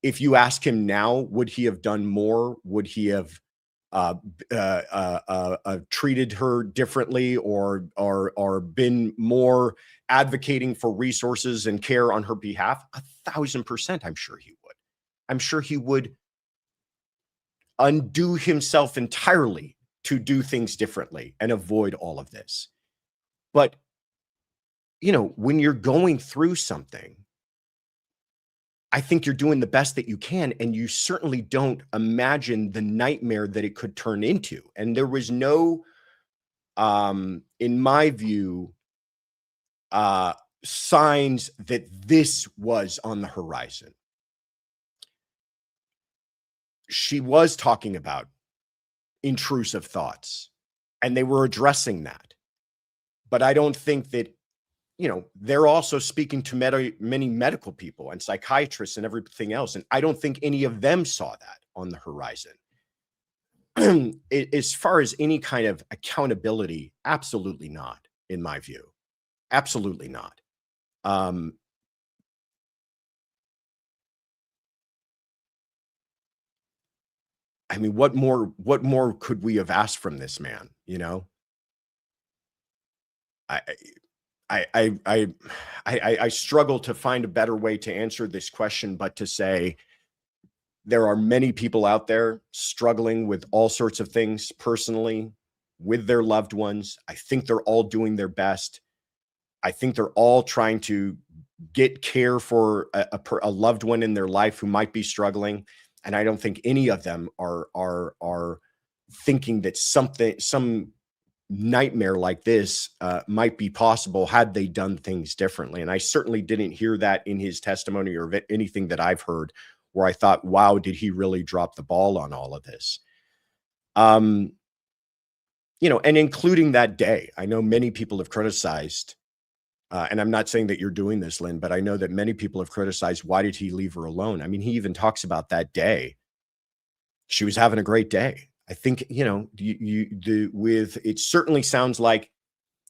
If you ask him now, would he have done more? Would he have treated her differently or been more advocating for resources and care on her behalf? 1,000%, I'm sure he would. I'm sure he would undo himself entirely to do things differently and avoid all of this. But, when you're going through something, I think you're doing the best that you can, and you certainly don't imagine the nightmare that it could turn into. And there was no, in my view, signs that this was on the horizon. She was talking about intrusive thoughts, and they were addressing that. But I don't think that, they're also speaking to many medical people and psychiatrists and everything else. And I don't think any of them saw that on the horizon. As far as any kind of accountability, absolutely not, in my view. Absolutely not. I mean, what more could we have asked from this man? You know, I struggle to find a better way to answer this question, but to say there are many people out there struggling with all sorts of things personally with their loved ones. I think they're all doing their best. I think they're all trying to get care for a loved one in their life who might be struggling. And I don't think any of them are thinking that some nightmare like this might be possible had they done things differently. And I certainly didn't hear that in his testimony or anything that I've heard where I thought, wow, did he really drop the ball on all of this? You know, and including that day, I know many people have criticized, and I'm not saying that you're doing this, Lynn, but I know that many people have criticized, why did he leave her alone? I mean, he even talks about that day. She was having a great day. I think, you know, it certainly sounds like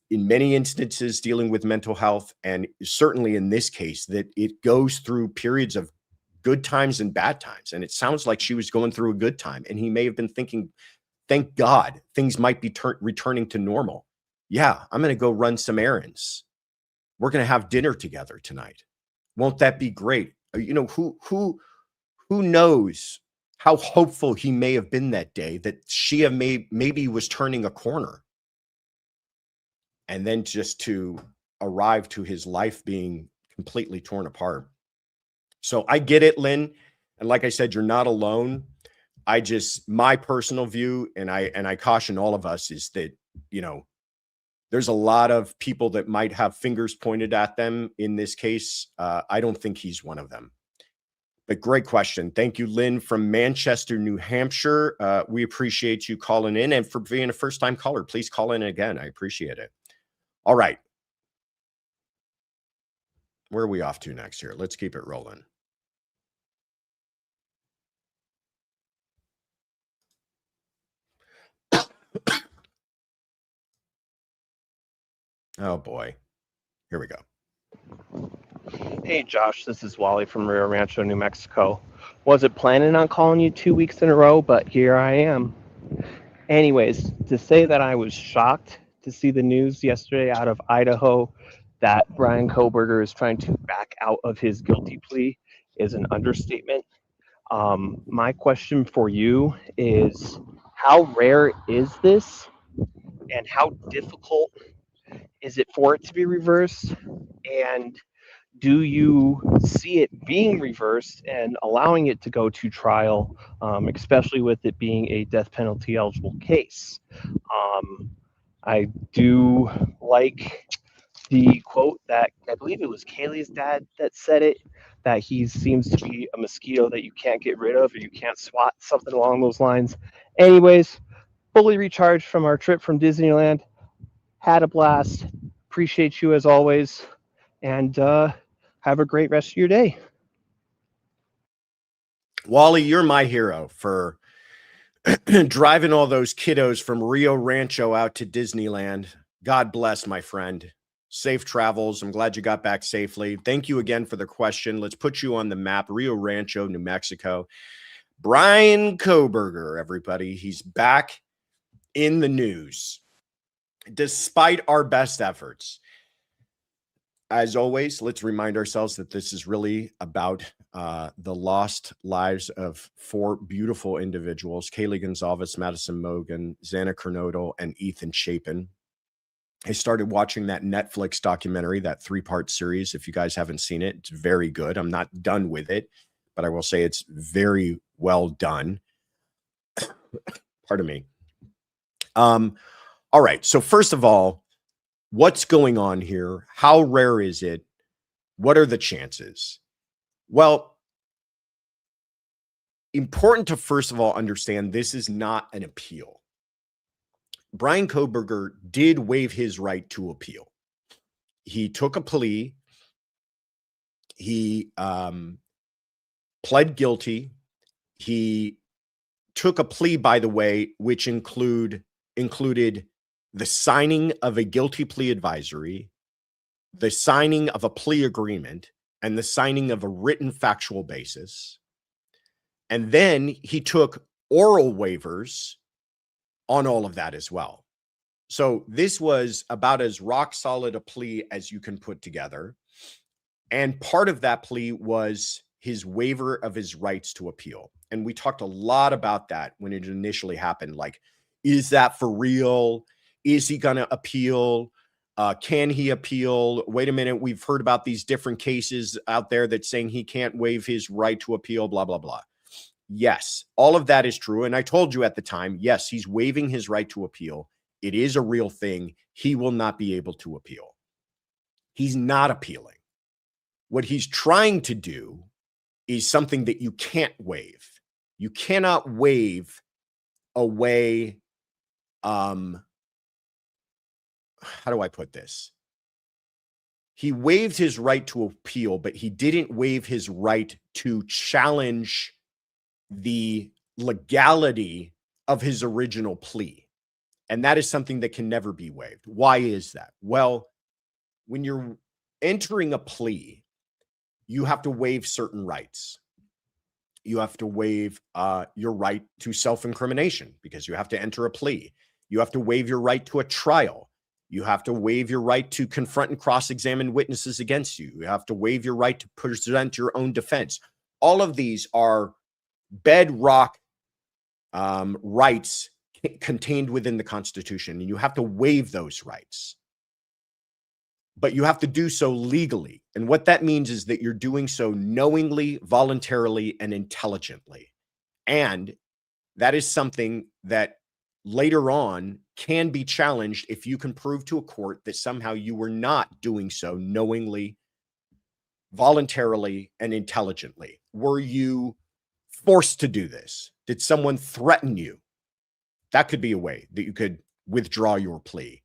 in many instances dealing with mental health, and certainly in this case, that it goes through periods of good times and bad times. And it sounds like she was going through a good time. And he may have been thinking, thank God, things might be returning to normal. Yeah, I'm going to go run some errands. We're going to have dinner together tonight. Won't that be great? You know, who knows how hopeful he may have been that day that she maybe was turning a corner. And then just to arrive to his life being completely torn apart. So I get it, Lynn. And like I said, you're not alone. My personal view, and I caution all of us, is that, you know, there's a lot of people that might have fingers pointed at them in this case. I don't think he's one of them. But great question. Thank you, Lynn from Manchester, New Hampshire. We appreciate you calling in, and for being a first-time caller. Please call in again. I appreciate it. All right. Where are we off to next here? Let's keep it rolling. Oh boy. Here we go. Hey Josh, this is Wally from Rio Rancho, New Mexico. Wasn't planning on calling you 2 weeks in a row, but here I am. Anyways, to say that I was shocked to see the news yesterday out of Idaho that Bryan Kohberger is trying to back out of his guilty plea is an understatement. My question for you is, how rare is this, and how difficult is it for it to be reversed? And do you see it being reversed and allowing it to go to trial, especially with it being a death penalty eligible case? I do like the quote that I believe it was Kaylee's dad that said it, that he seems to be a mosquito that you can't get rid of or you can't swat, something along those lines. Anyways, fully recharged from our trip from Disneyland. Had a blast. Appreciate you as always. And have a great rest of your day. Wally, you're my hero for driving all those kiddos from Rio Rancho out to Disneyland. God bless, my friend. Safe travels. I'm glad you got back safely. Thank you again for the question. Let's put you on the map. Rio Rancho, New Mexico. Bryan Kohberger, everybody. He's back in the news, despite our best efforts. As always, let's remind ourselves that this is really about the lost lives of 4 beautiful individuals: Kaylee Gonzalez, Madison Mogan, Xana Kernodle, and Ethan Chapin. I started watching that Netflix documentary, that 3-part series. If you guys haven't seen it, it's very good. I'm not done with it, but I will say it's very well done. Pardon me. All right. So first of all, what's going on here? How rare is it? What are the chances? Well, important to first of all understand this is not an appeal. Bryan Kohberger did waive his right to appeal. He took a plea. He pled guilty. He took a plea, by the way, which included the signing of a guilty plea advisory, the signing of a plea agreement and the signing of a written factual basis. And then he took oral waivers on all of that as well. So this was about as rock solid a plea as you can put together. And part of that plea was his waiver of his rights to appeal. And we talked a lot about that when it initially happened. Like, is that for real? Is he going to appeal? Can he appeal? Wait a minute. We've heard about these different cases out there that saying he can't waive his right to appeal, blah, blah, blah. Yes, all of that is true. And I told you at the time, yes, he's waiving his right to appeal. It is a real thing. He will not be able to appeal. He's not appealing. What he's trying to do is something that you can't waive. You cannot waive away. How do I put this? He waived his right to appeal, but he didn't waive his right to challenge the legality of his original plea. And that is something that can never be waived. Why is that? Well, when you're entering a plea, you have to waive certain rights. You have to waive your right to self-incrimination because you have to enter a plea. You have to waive your right to a trial. You have to waive your right to confront and cross-examine witnesses against you. You have to waive your right to present your own defense. All of these are bedrock rights contained within the Constitution, and you have to waive those rights. But you have to do so legally. And what that means is that you're doing so knowingly, voluntarily, and intelligently. And that is something that later on can be challenged if you can prove to a court that somehow you were not doing so knowingly, voluntarily, and intelligently. Were you forced to do this? Did someone threaten you? That could be a way that you could withdraw your plea.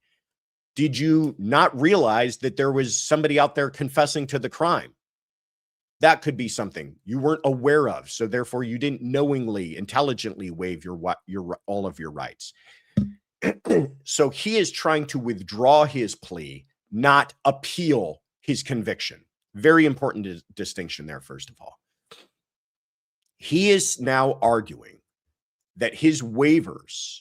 Did you not realize that there was somebody out there confessing to the crime? That could be something you weren't aware of. So therefore you didn't knowingly, intelligently waive your all of your rights. So he is trying to withdraw his plea, not appeal his conviction. Very important distinction there, first of all. He is now arguing that his waivers,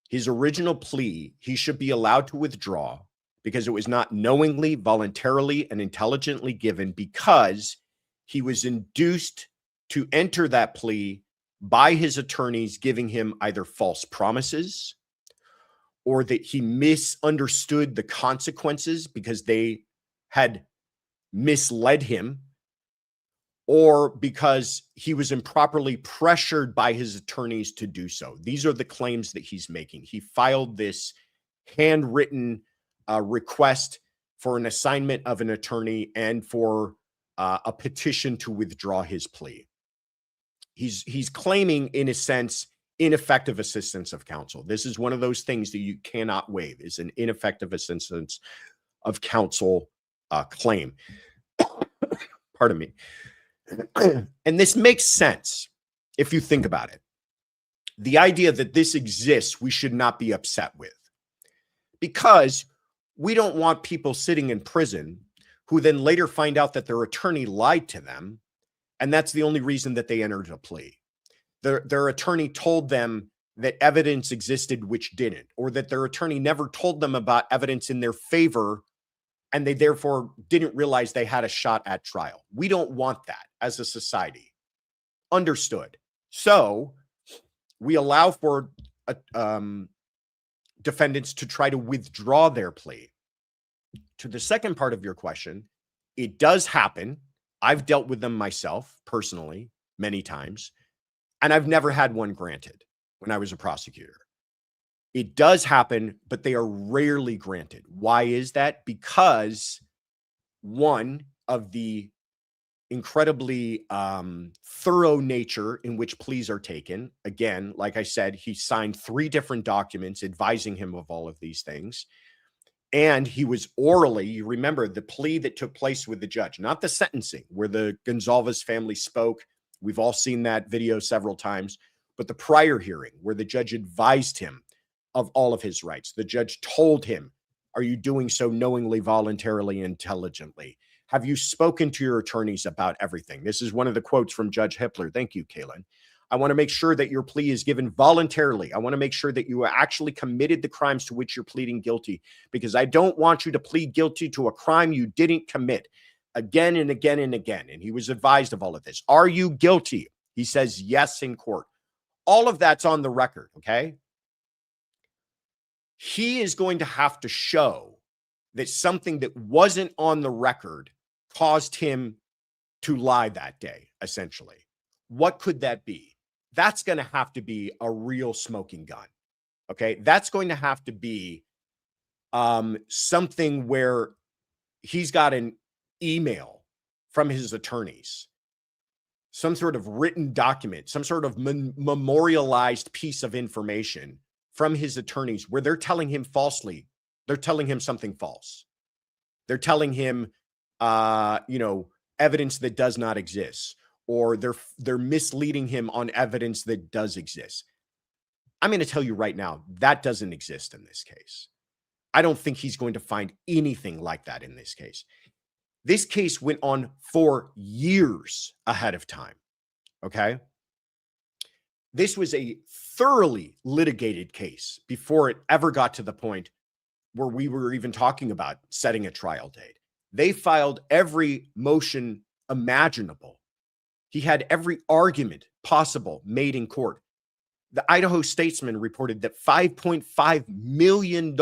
his original plea, he should be allowed to withdraw because it was not knowingly, voluntarily, and intelligently given because he was induced to enter that plea by his attorneys giving him either false promises or that he misunderstood the consequences because they had misled him, or because he was improperly pressured by his attorneys to do so. These are the claims that he's making. He filed this handwritten request for an assignment of an attorney and for a petition to withdraw his plea. He's claiming, in a sense, ineffective assistance of counsel. This is one of those things that you cannot waive, is an ineffective assistance of counsel claim. Pardon me. And this makes sense if you think about it. The idea that this exists, we should not be upset with, because we don't want people sitting in prison who then later find out that their attorney lied to them, and that's the only reason that they entered a plea. Their attorney told them that evidence existed which didn't, or that their attorney never told them about evidence in their favor, and they therefore didn't realize they had a shot at trial. We don't want that as a society. Understood. So we allow for defendants to try to withdraw their plea. To the second part of your question, it does happen. I've dealt with them myself personally many times, and I've never had one granted when I was a prosecutor. It does happen, but they are rarely granted. Why is that? Because one of the incredibly thorough nature in which pleas are taken. Again, like I said, he signed 3 different documents advising him of all of these things. And he was orally, you remember the plea that took place with the judge, not the sentencing where the Gonzalez family spoke. We've all seen that video several times, but the prior hearing where the judge advised him of all of his rights. The judge told him, Are you doing so knowingly, voluntarily, intelligently? Have you spoken to your attorneys about everything? This is one of the quotes from Judge Hippler. Thank you, Kaylin. I want to make sure that your plea is given voluntarily. I want to make sure that you actually committed the crimes to which you're pleading guilty, because I don't want you to plead guilty to a crime you didn't commit again and again and again. And he was advised of all of this. Are you guilty? He says yes in court. All of that's on the record, okay? He is going to have to show that something that wasn't on the record caused him to lie that day, essentially. What could that be? That's going to have to be a real smoking gun, okay? That's going to have to be something where he's got an email from his attorneys, some sort of written document, some sort of memorialized piece of information from his attorneys where they're telling him falsely. They're telling him something false. They're telling him, evidence that does not exist, or they're misleading him on evidence that does exist. I'm going to tell you right now, that doesn't exist in this case. I don't think he's going to find anything like that in this case. This case went on for years ahead of time, okay? This was a thoroughly litigated case before it ever got to the point where we were even talking about setting a trial date. They filed every motion imaginable. He had every argument possible made in court. The Idaho Statesman reported that $5.5 million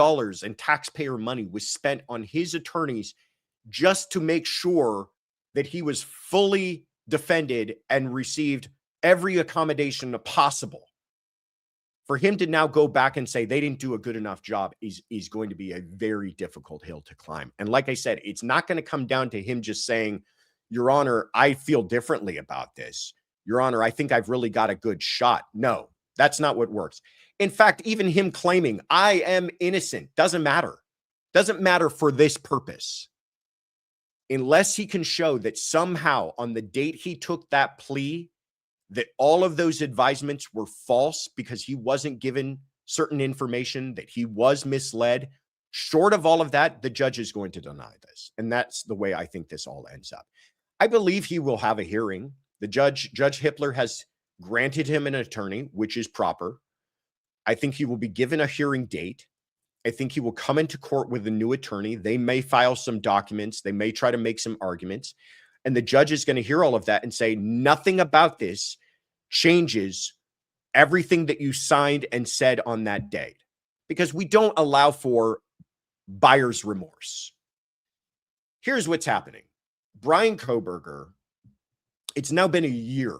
in taxpayer money was spent on his attorneys just to make sure that he was fully defended and received every accommodation possible. For him to now go back and say they didn't do a good enough job is going to be a very difficult hill to climb. And like I said, it's not going to come down to him just saying, Your Honor, I feel differently about this. Your Honor, I think I've really got a good shot. No, that's not what works. In fact, even him claiming I am innocent doesn't matter. Doesn't matter for this purpose. Unless he can show that somehow on the date he took that plea, that all of those advisements were false because he wasn't given certain information, that he was misled. Short of all of that, the judge is going to deny this. And that's the way I think this all ends up. I believe he will have a hearing. The Judge Hippler has granted him an attorney, which is proper. I think he will be given a hearing date. I think he will come into court with a new attorney. They may file some documents. They may try to make some arguments. And the judge is going to hear all of that and say, nothing about this changes everything that you signed and said on that date. Because we don't allow for buyer's remorse. Here's what's happening. Bryan Kohberger, it's now been a year.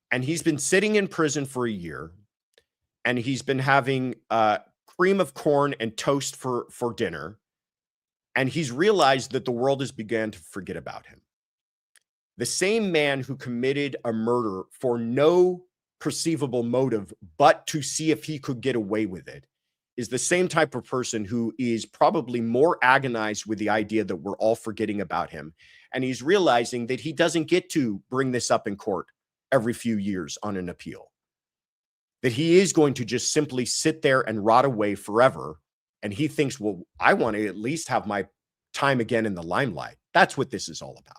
And he's been sitting in prison for a year. And he's been having cream of corn and toast for dinner. And he's realized that the world has begun to forget about him. The same man who committed a murder for no perceivable motive, but to see if he could get away with it, is the same type of person who is probably more agonized with the idea that we're all forgetting about him. And he's realizing that he doesn't get to bring this up in court every few years on an appeal. That he is going to just simply sit there and rot away forever. And he thinks, well, I want to at least have my time again in the limelight. That's what this is all about.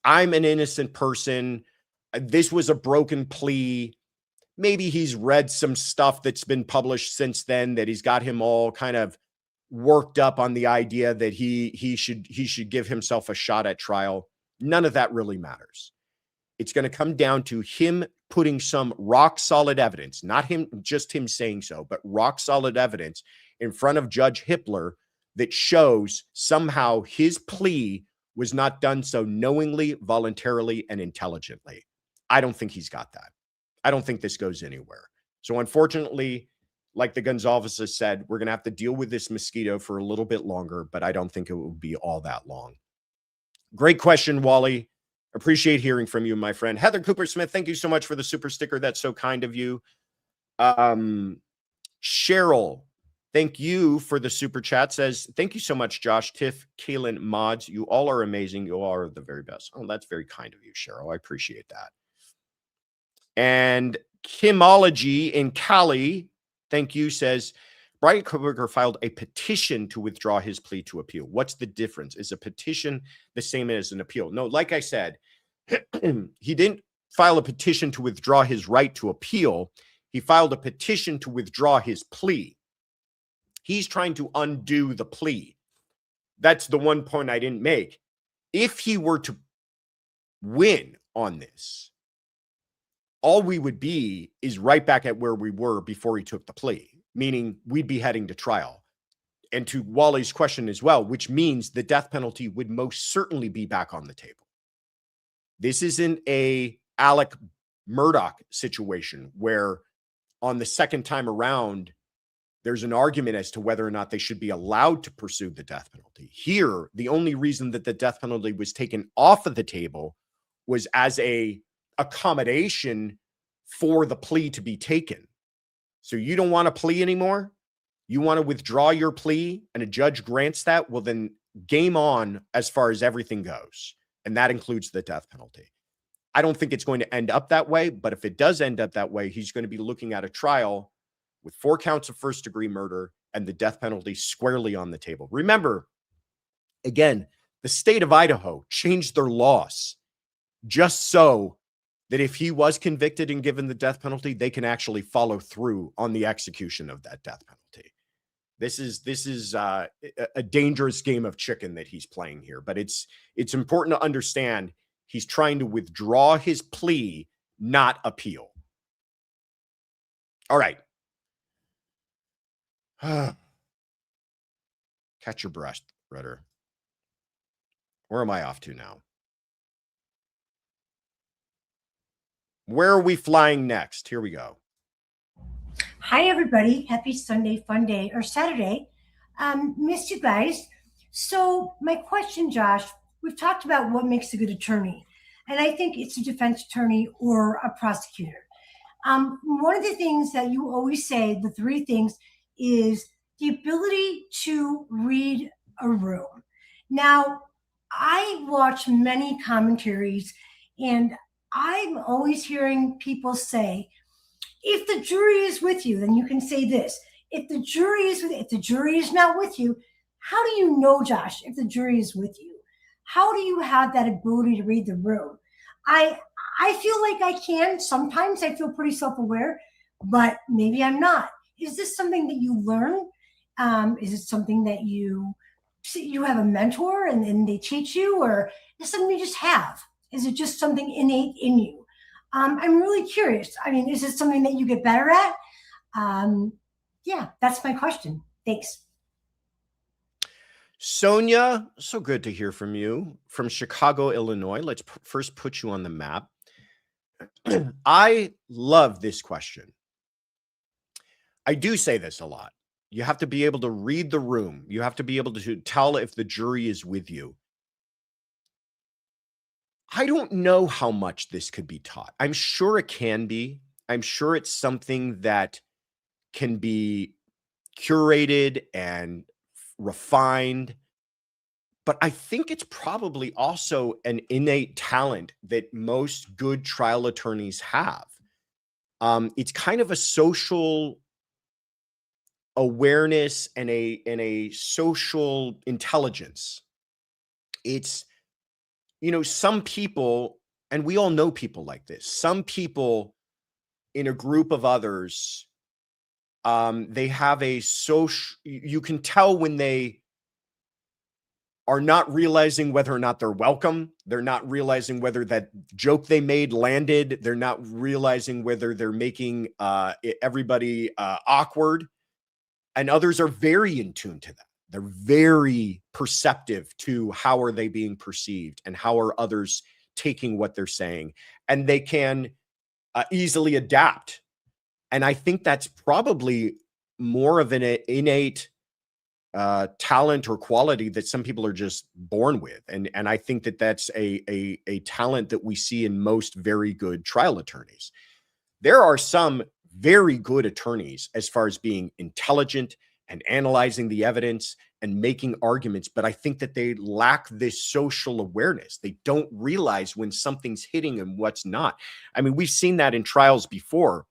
I'm an innocent person. This was a broken plea. Maybe he's read some stuff that's been published since then that he's got him all kind of worked up on the idea that he should give himself a shot at trial. None of that really matters. It's going to come down to him putting some rock solid evidence, not just him saying so, but rock solid evidence in front of Judge Hippler that shows somehow his plea was not done so knowingly, voluntarily, and intelligently. I don't think he's got that. I don't think this goes anywhere. So unfortunately, like the Gonzalez has said, we're going to have to deal with this mosquito for a little bit longer, but I don't think it will be all that long. Great question, Wally. Appreciate hearing from you, my friend. Heather Cooper Smith, thank you so much for the super sticker. That's so kind of you. Cheryl, thank you for the super chat. Says, thank you so much, Josh, Tiff, Kaylin, Mods. You all are amazing. You all are the very best. Oh, that's very kind of you, Cheryl. I appreciate that. And Kimology in Cali, thank you, says, Bryan Kohberger filed a petition to withdraw his plea to appeal. What's the difference? Is a petition the same as an appeal? No, like I said, he didn't file a petition to withdraw his right to appeal. He filed a petition to withdraw his plea. He's trying to undo the plea. That's the one point I didn't make. If he were to win on this, all we would be is right back at where we were before he took the plea, meaning we'd be heading to trial. And to Wally's question as well, which means the death penalty would most certainly be back on the table. This isn't a Alec Murdaugh situation where on the second time around, there's an argument as to whether or not they should be allowed to pursue the death penalty. Here, the only reason that the death penalty was taken off of the table was as a accommodation for the plea to be taken. So you don't want a plea anymore? You want to withdraw your plea and a judge grants that? Well, then game on as far as everything goes. And that includes the death penalty. I don't think it's going to end up that way, but if it does end up that way, he's going to be looking at a trial with 4 counts of first-degree murder and the death penalty squarely on the table. Remember, again, the state of Idaho changed their laws just so that if he was convicted and given the death penalty, they can actually follow through on the execution of that death penalty. This is a dangerous game of chicken that he's playing here, but it's important to understand he's trying to withdraw his plea, not appeal. All right. Catch your breath, Ritter. Where am I off to now? Where are we flying next? Here we go. Hi, everybody. Happy Sunday Funday or Saturday. Missed you guys. So my question, Josh, we've talked about what makes a good attorney, and I think it's a defense attorney or a prosecutor. One of the things that you always say, the 3 things, is the ability to read a room. Now, I watch many commentaries, and I'm always hearing people say, if the jury is with you, then you can say this. If the jury is with you, if the jury is not with you, how do you know, Josh, if the jury is with you? How do you have that ability to read the room? I feel like I can. Sometimes I feel pretty self-aware, but maybe I'm not. Is this something that you learn? Is it something that you have a mentor and then they teach you, or is it something you just have? Is it just something innate in you? I'm really curious. I mean, is it something that you get better at? Yeah, that's my question. Thanks. Sonia, so good to hear from you from Chicago, Illinois. Let's first put you on the map. I love this question. I do say this a lot. You have to be able to read the room. You have to be able to tell if the jury is with you. I don't know how much this could be taught. I'm sure it can be. I'm sure it's something that can be curated and refined. But I think it's probably also an innate talent that most good trial attorneys have. It's kind of a social awareness and a social intelligence. It's, you know, some people, and we all know people like this, some people in a group of others, they have a social, you can tell when they are not realizing whether or not they're welcome. They're not realizing whether that joke they made landed. They're not realizing whether they're making everybody awkward. And others are very in tune to that. They're very perceptive to how are they being perceived and how are others taking what they're saying. And they can easily adapt. And I think that's probably more of an innate talent or quality that some people are just born with. And I think that that's a talent that we see in most very good trial attorneys. There are some very good attorneys as far as being intelligent and analyzing the evidence and making arguments, but I think that they lack this social awareness. They don't realize when something's hitting and what's not. I mean, we've seen that in trials before.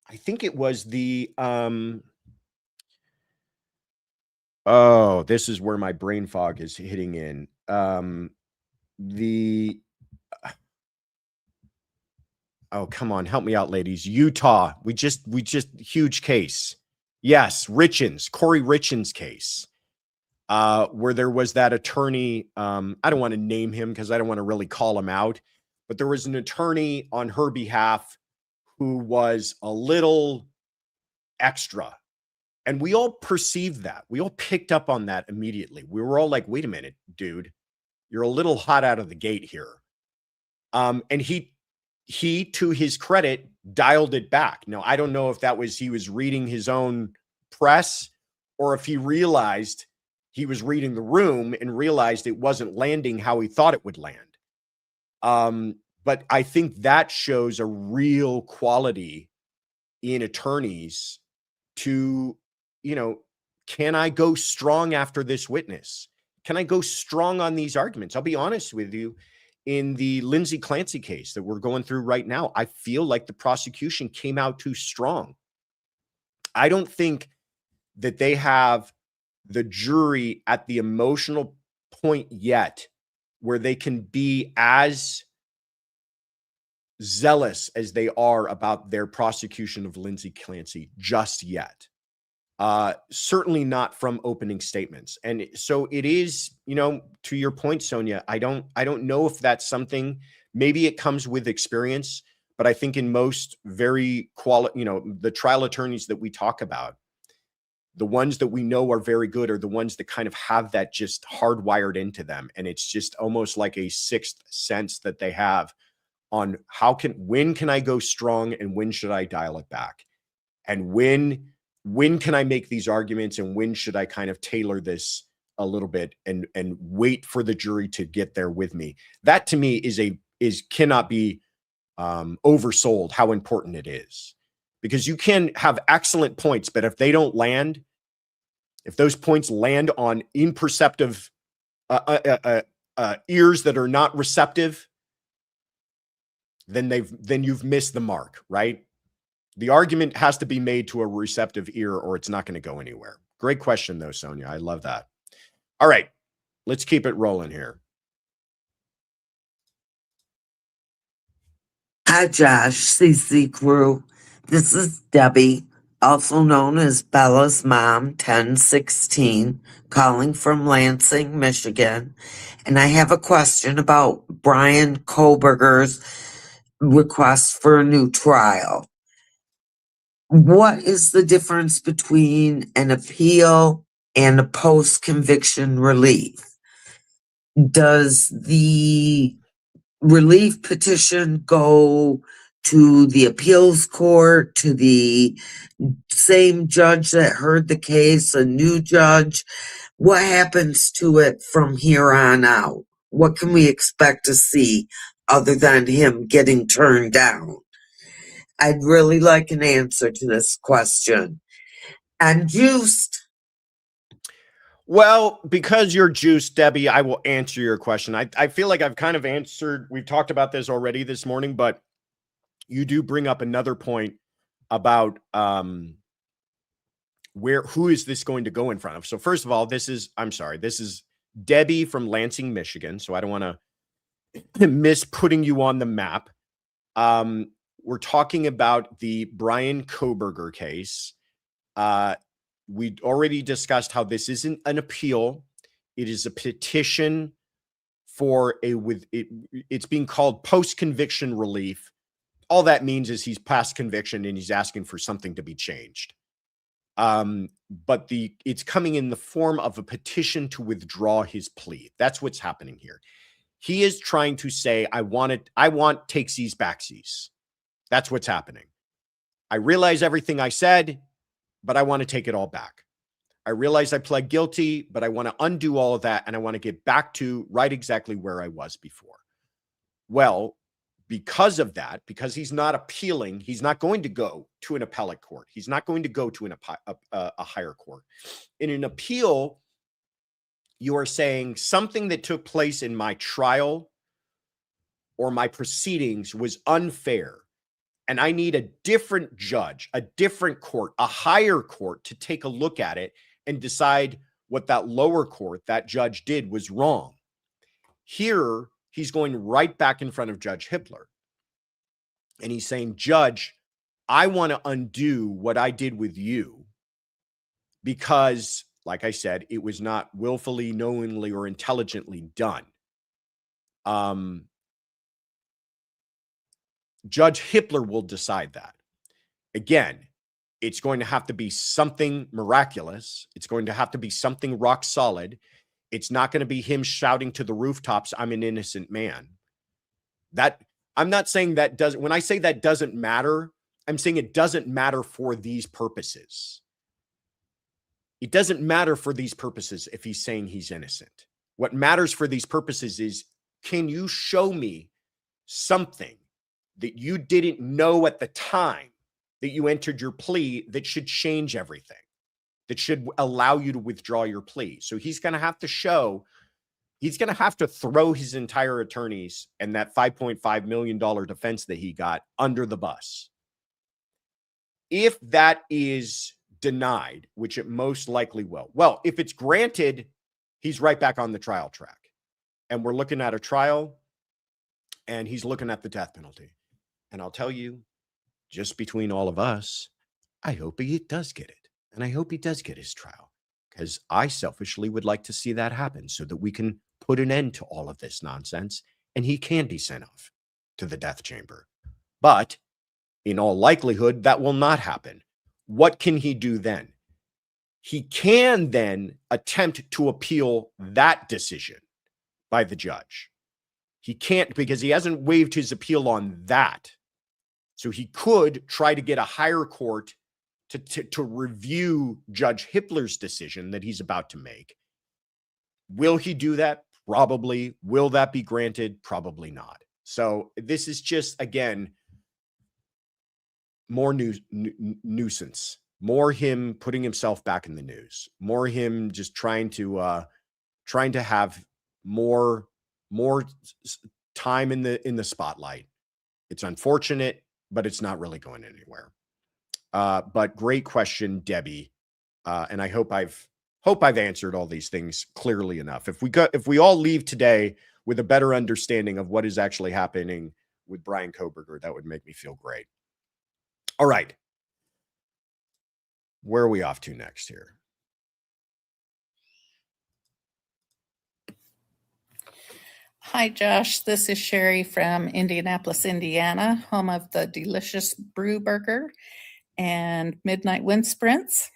I think it was the, oh, this is where my brain fog is hitting in. The, oh, come on, help me out, ladies. Utah, we just huge case. Yes, Corey Richins case, where there was that attorney. I don't want to name him because I don't want to really call him out, but there was an attorney on her behalf who was a little extra. And we all perceived that. We all picked up on that immediately. We were all like, wait a minute, dude, you're a little hot out of the gate here. And he, to his credit, dialed it back. Now, I don't know if that was he was reading his own press or if he realized he was reading the room and realized it wasn't landing how he thought it would land. But I think that shows a real quality in attorneys to, can I go strong after this witness? Can I go strong on these arguments? I'll be honest with you. In the Lindsay Clancy case that we're going through right now, I feel like the prosecution came out too strong. I don't think that they have the jury at the emotional point yet where they can be as zealous as they are about their prosecution of Lindsay Clancy just yet. Certainly not from opening statements. And so it is, to your point, Sonia, I don't know if that's something, maybe it comes with experience, but I think in most very the trial attorneys that we talk about, the ones that we know are very good are the ones that kind of have that just hardwired into them. And it's just almost like a sixth sense that they have on when can I go strong and when should I dial it back? And when can I make these arguments and when should I kind of tailor this a little bit and wait for the jury to get there with me? That to me cannot be oversold how important it is, because you can have excellent points, but if they don't land, if those points land on imperceptive ears that are not receptive, then you've missed the mark, right? The argument has to be made to a receptive ear or it's not going to go anywhere. Great question though, Sonia. I love that. All right, let's keep it rolling here. Hi, Josh, CC crew. This is Debbie, also known as Bella's mom, 1016, calling from Lansing, Michigan. And I have a question about Bryan Kohberger's request for a new trial. What is the difference between an appeal and a post-conviction relief? Does the relief petition go to the appeals court, to the same judge that heard the case, a new judge? What happens to it from here on out? What can we expect to see other than him getting turned down? I'd really like an answer to this question. And juiced. Well, because you're juiced, Debbie, I will answer your question. I feel like I've kind of answered, we've talked about this already this morning, but you do bring up another point about who is this going to go in front of? So first of all, this is Debbie from Lansing, Michigan. So I don't want to miss putting you on the map. We're talking about the Bryan Kohberger case. We already discussed how this isn't an appeal. It is a petition for it's being called post-conviction relief. All that means is he's past conviction and he's asking for something to be changed. But it's coming in the form of a petition to withdraw his plea. That's what's happening here. He is trying to say, I want takesies backsies. That's what's happening. I realize everything I said, but I want to take it all back. I realize I pled guilty, but I want to undo all of that. And I want to get back to right exactly where I was before. Well, because of that, because he's not appealing, he's not going to go to an appellate court. He's not going to go to a higher court. In an appeal, you are saying something that took place in my trial or my proceedings was unfair. and I need a different judge, a different court, a higher court to take a look at it and decide what that lower court, that judge did was wrong. Here, he's going right back in front of Judge Hippler. And he's saying, Judge, I want to undo what I did with you because, like I said, it was not willfully, knowingly, or intelligently done. Judge Hippler will decide that. Again, it's going to have to be something miraculous. It's going to have to be something rock solid. It's not going to be him shouting to the rooftops, I'm an innocent man. That I'm not saying that doesn't, when I say that doesn't matter, I'm saying it doesn't matter for these purposes. It doesn't matter for these purposes if he's saying he's innocent. What matters for these purposes is, can you show me something that you didn't know at the time that you entered your plea that should change everything, that should allow you to withdraw your plea? So he's going to have to show, he's going to have to throw his entire attorneys and that $5.5 million defense that he got under the bus. If that is denied, which it most likely will, well, if it's granted, he's right back on the trial track. And we're looking at a trial, and he's looking at the death penalty. And I'll tell you, just between all of us, I hope he does get it. And I hope he does get his trial, because I selfishly would like to see that happen so that we can put an end to all of this nonsense and he can be sent off to the death chamber. But in all likelihood, that will not happen. What can he do then? He can then attempt to appeal that decision by the judge. He can't, because he hasn't waived his appeal on that. So he could try to get a higher court to review Judge Hippler's decision that he's about to make. Will he do that? Probably. Will that be granted? Probably not. So this is just, again, more nuisance, more him putting himself back in the news, more him just trying to have more time in the spotlight. It's unfortunate, but it's not really going anywhere. But great question, Debbie. And I hope I've answered all these things clearly enough. If we all leave today with a better understanding of what is actually happening with Bryan Kohberger, that would make me feel great. All right. Where are we off to next here? Hi, Josh. This is Sherry from Indianapolis, Indiana, home of the delicious Brew Burger and Midnight Wind Sprints.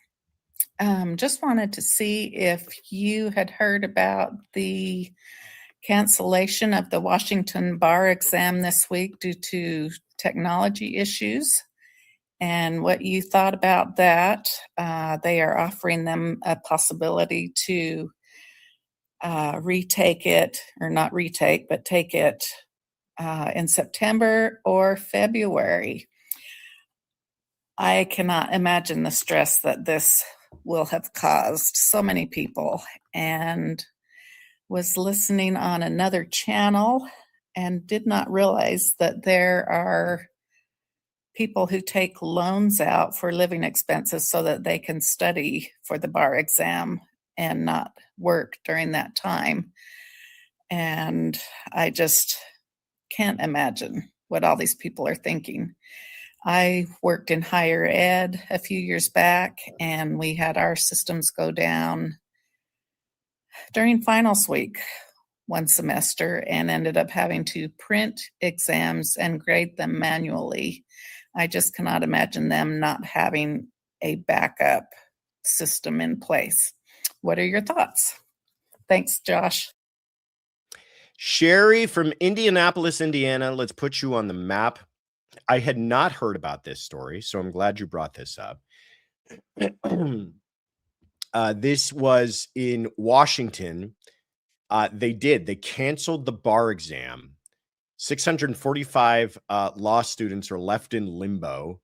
Just wanted to see if you had heard about the cancellation of the Washington bar exam this week due to technology issues, and what you thought about that. They are offering them a possibility to retake it, or not retake, but take it in September or February. I cannot imagine the stress that this will have caused so many people, and was listening on another channel and did not realize that there are people who take loans out for living expenses so that they can study for the bar exam and not work during that time. And I just can't imagine what all these people are thinking. I worked in higher ed a few years back, and we had our systems go down during finals week one semester and ended up having to print exams and grade them manually. I just cannot imagine them not having a backup system in place. What are your thoughts? Thanks, Josh. Sherry from Indianapolis, Indiana. Let's put you on the map. I had not heard about this story, so I'm glad you brought this up. This was in Washington. They canceled the bar exam. 645 law students are left in limbo.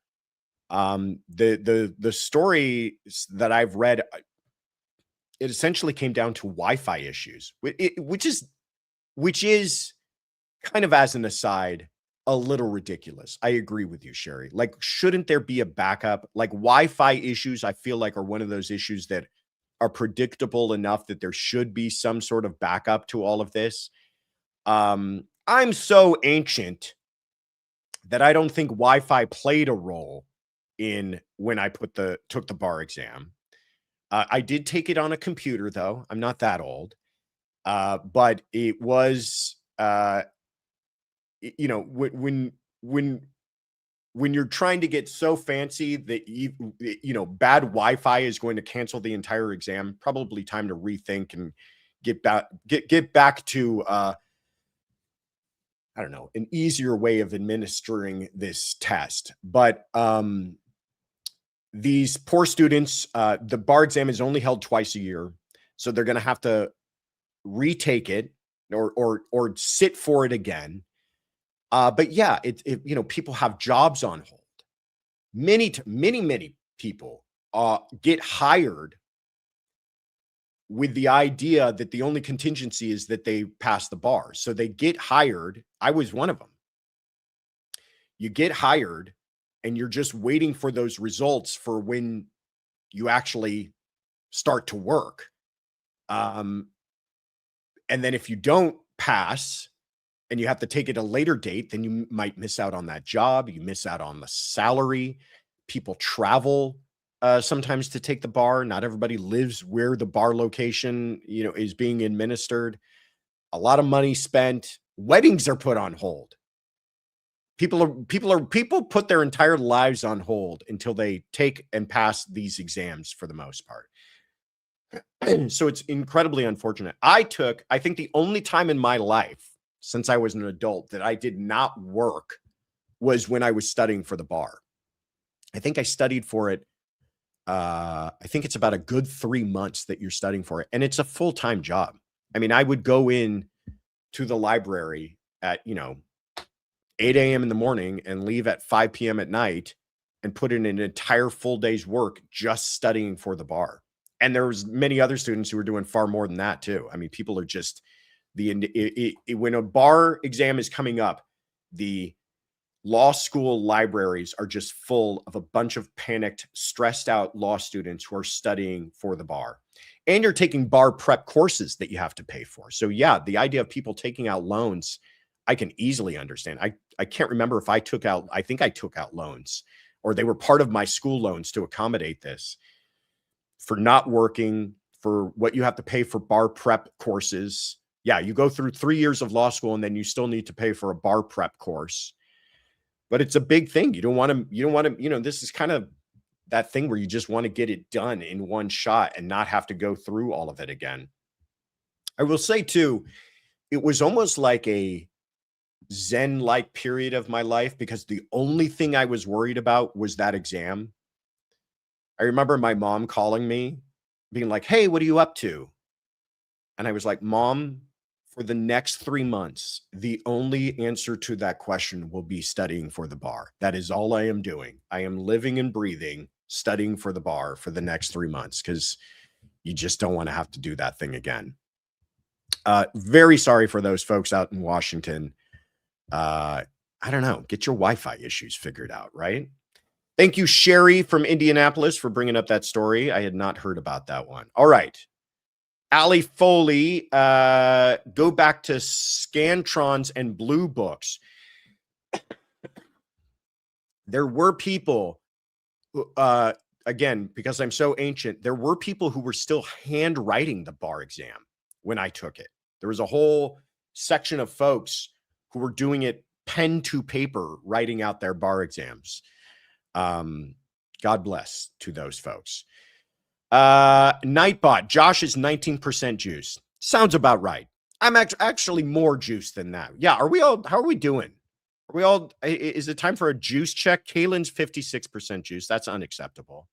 The story that I've read, it essentially came down to Wi-Fi issues, which is kind of, as an aside, a little ridiculous. I agree with you, Sherry. Like, shouldn't there be a backup? Like, Wi-Fi issues, I feel like, are one of those issues that are predictable enough that there should be some sort of backup to all of this. I'm so ancient that I don't think Wi-Fi played a role in when I took the bar exam. I did take it on a computer, though. I'm not that old. But it was, you know, when you're trying to get so fancy that you know, bad Wi-Fi is going to cancel the entire exam, probably time to rethink and get back to I don't know, an easier way of administering this test. But these poor students, the bar exam is only held twice a year, so they're going to have to retake it or sit for it again. But yeah, you know, people have jobs on hold. Many people get hired with the idea that the only contingency is that they pass the bar. So they get hired. I was one of them. You get hired and you're just waiting for those results for when you actually start to work. And then if you don't pass and you have to take it a later date, then you might miss out on that job. You miss out on the salary. People travel sometimes to take the bar. Not everybody lives where the bar location, you know, is being administered. A lot of money spent. Weddings are put on hold. People put their entire lives on hold until they take and pass these exams for the most part. So it's incredibly unfortunate. I think the only time in my life since I was an adult that I did not work was when I was studying for the bar. I think I studied for it. I think it's about a good 3 months that you're studying for it. And it's a full-time job. I mean, I would go in to the library at, 8 a.m. in the morning and leave at 5 p.m. at night and put in an entire full day's work just studying for the bar. And there was many other students who were doing far more than that too. I mean, people are just when a bar exam is coming up, the law school libraries are just full of a bunch of panicked, stressed out law students who are studying for the bar. And you're taking bar prep courses that you have to pay for. So yeah, the idea of people taking out loans, I can easily understand. I can't remember if I think I took out loans, or they were part of my school loans to accommodate this, for not working, for what you have to pay for bar prep courses. Yeah, you go through 3 years of law school and then you still need to pay for a bar prep course. But it's a big thing. You don't want to, this is kind of that thing where you just want to get it done in one shot and not have to go through all of it again. I will say too, it was almost like a Zen-like period of my life, because the only thing I was worried about was that exam. I remember my mom calling me, being like, "Hey, what are you up to?" And I was like, "Mom, for the next 3 months, the only answer to that question will be studying for the bar. That is all I am doing. I am living and breathing, studying for the bar for the next 3 months, because you just don't want to have to do that thing again." Very sorry for those folks out in Washington. I don't know. Get your Wi-Fi issues figured out, right? Thank you, Sherry from Indianapolis, for bringing up that story. I had not heard about that one. All right. Allie Foley, go back to Scantrons and Blue Books. There were people, again, because I'm so ancient, there were people who were still handwriting the bar exam when I took it. There was a whole section of folks who were doing it pen to paper, writing out their bar exams. God bless to those folks. Nightbot, Josh is 19% juice. Sounds about right. I'm actually more juice than that. Yeah. How are we doing? Is it time for a juice check? Kaylin's 56% juice. That's unacceptable.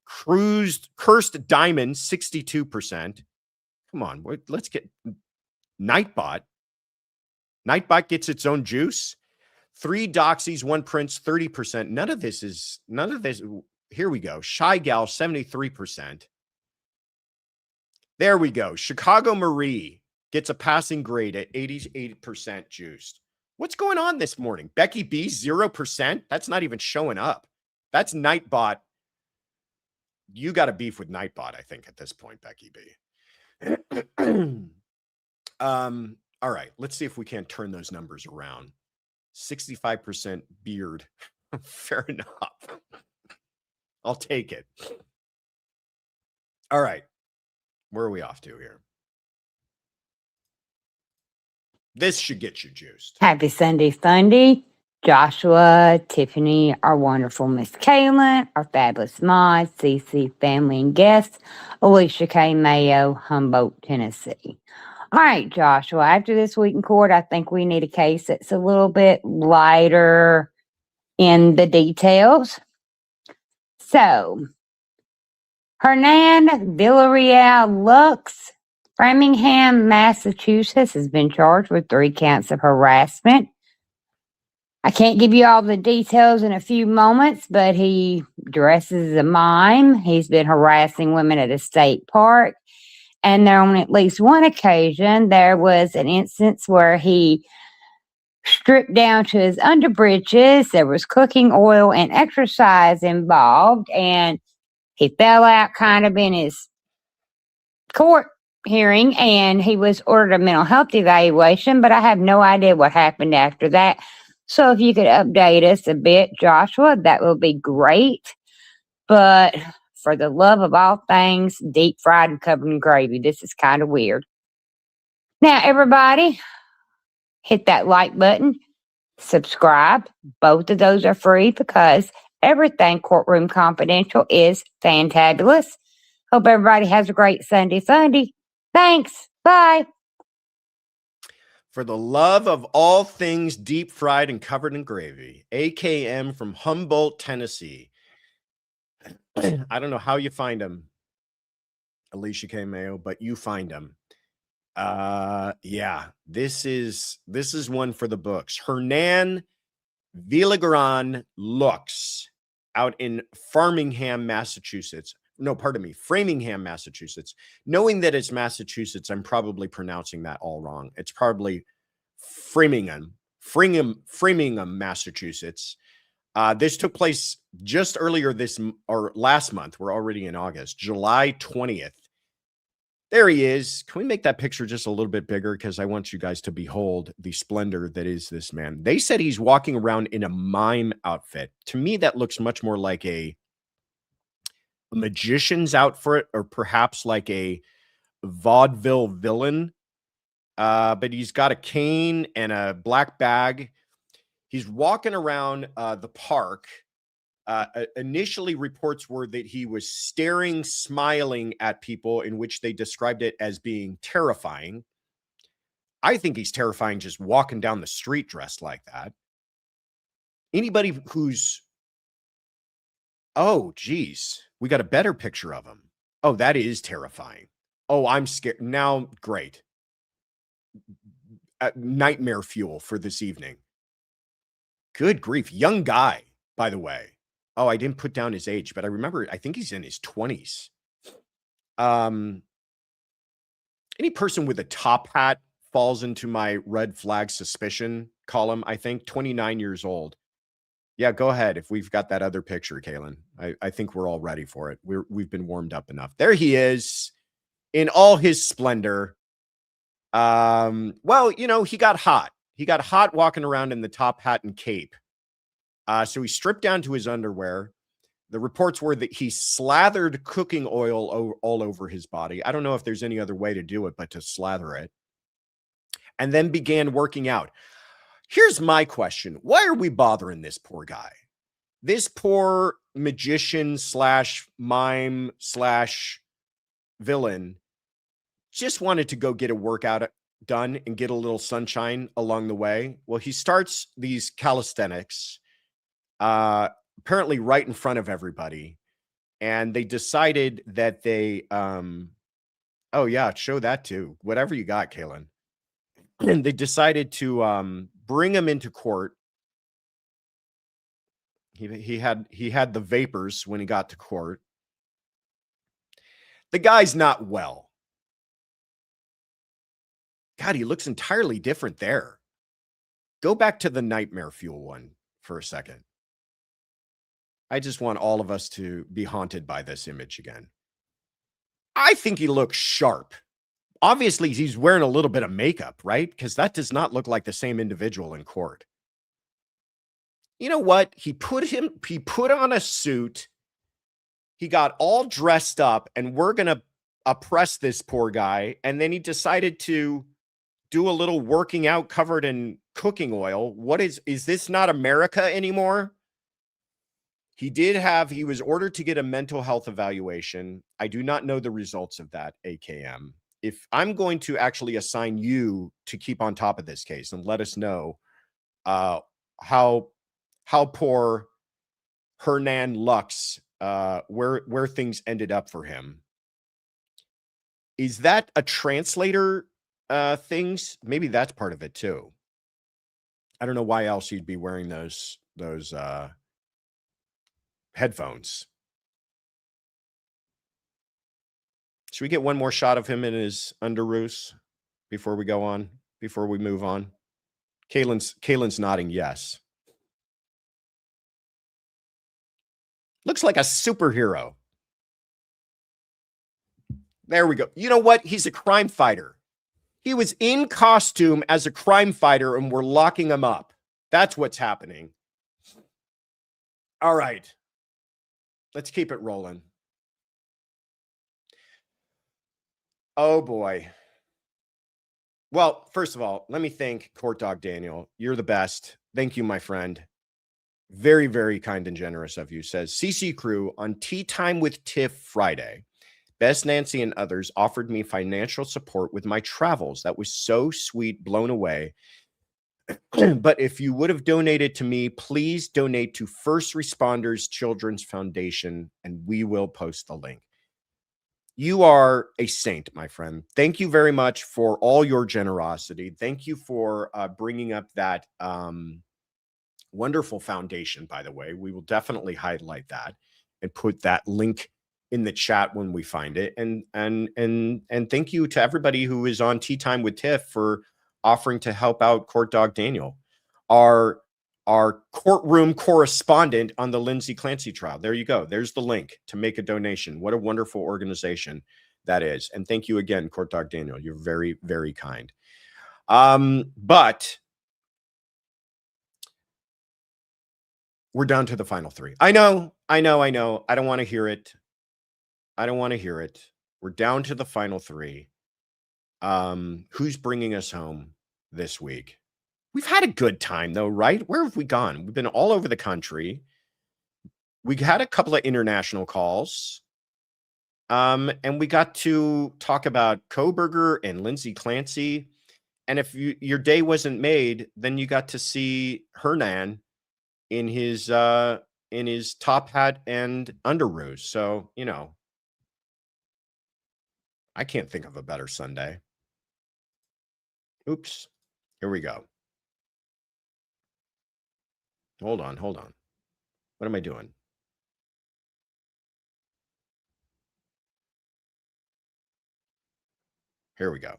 Cursed Diamond, 62%. Come on. Let's get Nightbot. Nightbot gets its own juice. 3 Doxies, 1 Prince, 30%. None of this. Here we go. Shy Gal, 73%. There we go. Chicago Marie gets a passing grade at 88% juiced. What's going on this morning? Becky B, 0%? That's not even showing up. That's Nightbot. You got a beef with Nightbot, I think, at this point, Becky B. All right, let's see if we can't turn those numbers around. 65% beard. Fair enough. I'll take it. All right. Where are we off to here? This should get you juiced. Happy Sunday Funday. Joshua, Tiffany, our wonderful Miss Kaylin, our fabulous mod, CC family and guests, Alicia K. Mayo, Humboldt, Tennessee. All right, Joshua, after this week in court, I think we need a case that's a little bit lighter in the details. So, Hernan Villarreal Lux, Framingham, Massachusetts, has been charged with 3 counts of harassment. I can't give you all the details in a few moments, but he dresses as a mime. He's been harassing women at a state park. And there on at least one occasion, there was an instance where he stripped down to his underbreeches. There was cooking oil and exercise involved. And he fell out kind of in his court hearing, and he was ordered a mental health evaluation, but I have no idea what happened after that. So if you could update us a bit, Joshua, that would be great. But for the love of all things deep fried and covered in gravy, this is kind of weird. Now, everybody, hit that like button, subscribe. Both of those are free because everything Courtroom Confidential is fantabulous. Hope everybody has a great Sunday Funday. Thanks. Bye. For the love of all things deep fried and covered in gravy, AKM from Humboldt, Tennessee. I don't know how you find him, Alicia K. Mayo, but you find him. Yeah, this is one for the books. Hernan Villagran Lux out in Framingham, Massachusetts. No, pardon me, Framingham, Massachusetts. Knowing that it's Massachusetts, I'm probably pronouncing that all wrong. It's probably Framingham, Massachusetts. This took place just earlier last month. We're already in August, July 20th. There he is. Can we make that picture just a little bit bigger? Because I want you guys to behold the splendor that is this man. They said he's walking around in a mime outfit. To me, that looks much more like a magician's outfit, or perhaps like a vaudeville villain. But he's got a cane and a black bag. He's walking around the park. Initially, reports were that he was staring, smiling at people, in which they described it as being terrifying. I think he's terrifying just walking down the street dressed like that. Anybody who's... Oh, geez. We got a better picture of him. Oh, that is terrifying. Oh, I'm scared. Now, great. Nightmare fuel for this evening. Good grief. Young guy, by the way. Oh, I didn't put down his age, but I remember, I think he's in his 20s. Any person with a top hat falls into my red flag suspicion column, I think. 29 years old. Yeah, go ahead. If we've got that other picture, Kaylin, I think we're all ready for it. We've been warmed up enough. There he is in all his splendor. Well, you know, he got hot. He got hot walking around in the top hat and cape. So he stripped down to his underwear. The reports were that he slathered cooking oil all over his body. I don't know if there's any other way to do it, but to slather it. And then began working out. Here's my question. Why are we bothering this poor guy? This poor magician slash mime slash villain just wanted to go get a workout done and get a little sunshine along the way. Well, he starts these calisthenics apparently right in front of everybody. And they decided that they, oh yeah, show that too. Whatever you got, Kaylin. And they decided to bring him into court. He had the vapors when he got to court. The guy's not well. God, he looks entirely different there. Go back to the nightmare fuel one for a second. I just want all of us to be haunted by this image again. I think he looks sharp. Obviously, he's wearing a little bit of makeup, right? Because that does not look like the same individual in court. You know what? He put on a suit. He got all dressed up, and we're going to oppress this poor guy. And then he decided to do a little working out covered in cooking oil. What is this not America anymore? He was ordered to get a mental health evaluation. I do not know the results of that, AKM. If I'm going to actually assign you to keep on top of this case and let us know how poor Hernan looks, where things ended up for him. Is that a translator things? Maybe that's part of it too. I don't know why else you'd be wearing those headphones. Should we get one more shot of him in his underoos before we go on, before we move on? Kaylin's nodding yes. Looks like a superhero. There we go. You know what? He's a crime fighter. He was in costume as a crime fighter and we're locking him up. That's what's happening. All right. Let's keep it rolling. Oh, boy. Well, first of all, let me thank Court Dog Daniel. You're the best. Thank you, my friend. Very, very kind and generous of you. Says, CC Crew, on Tea Time with Tiff Friday, Bess, Nancy, and others offered me financial support with my travels. That was so sweet, blown away. But if you would have donated to me, please donate to First Responders Children's Foundation, and we will post the link. You are a saint, my friend. Thank you very much for all your generosity. Thank you for bringing up that wonderful foundation, by the way. We will definitely highlight that and put that link in the chat when we find it. And thank you to everybody who is on Tea Time with Tiff for offering to help out Court Dog Daniel, our courtroom correspondent on the Lindsay Clancy trial. There you go. There's the link to make a donation. What a wonderful organization that is. And thank you again, Court Dog Daniel. You're very, very kind. But we're down to the final three. I know. I don't want to hear it. We're down to the final three. Who's bringing us home this week? We've had a good time, though, right? Where have we gone? We've been all over the country. We had a couple of international calls. And we got to talk about Kohberger and Lindsay Clancy. And if your day wasn't made, then you got to see Hernan in his top hat and underoos. So, you know, I can't think of a better Sunday. Oops. Here we go. Hold on. What am I doing? Here we go.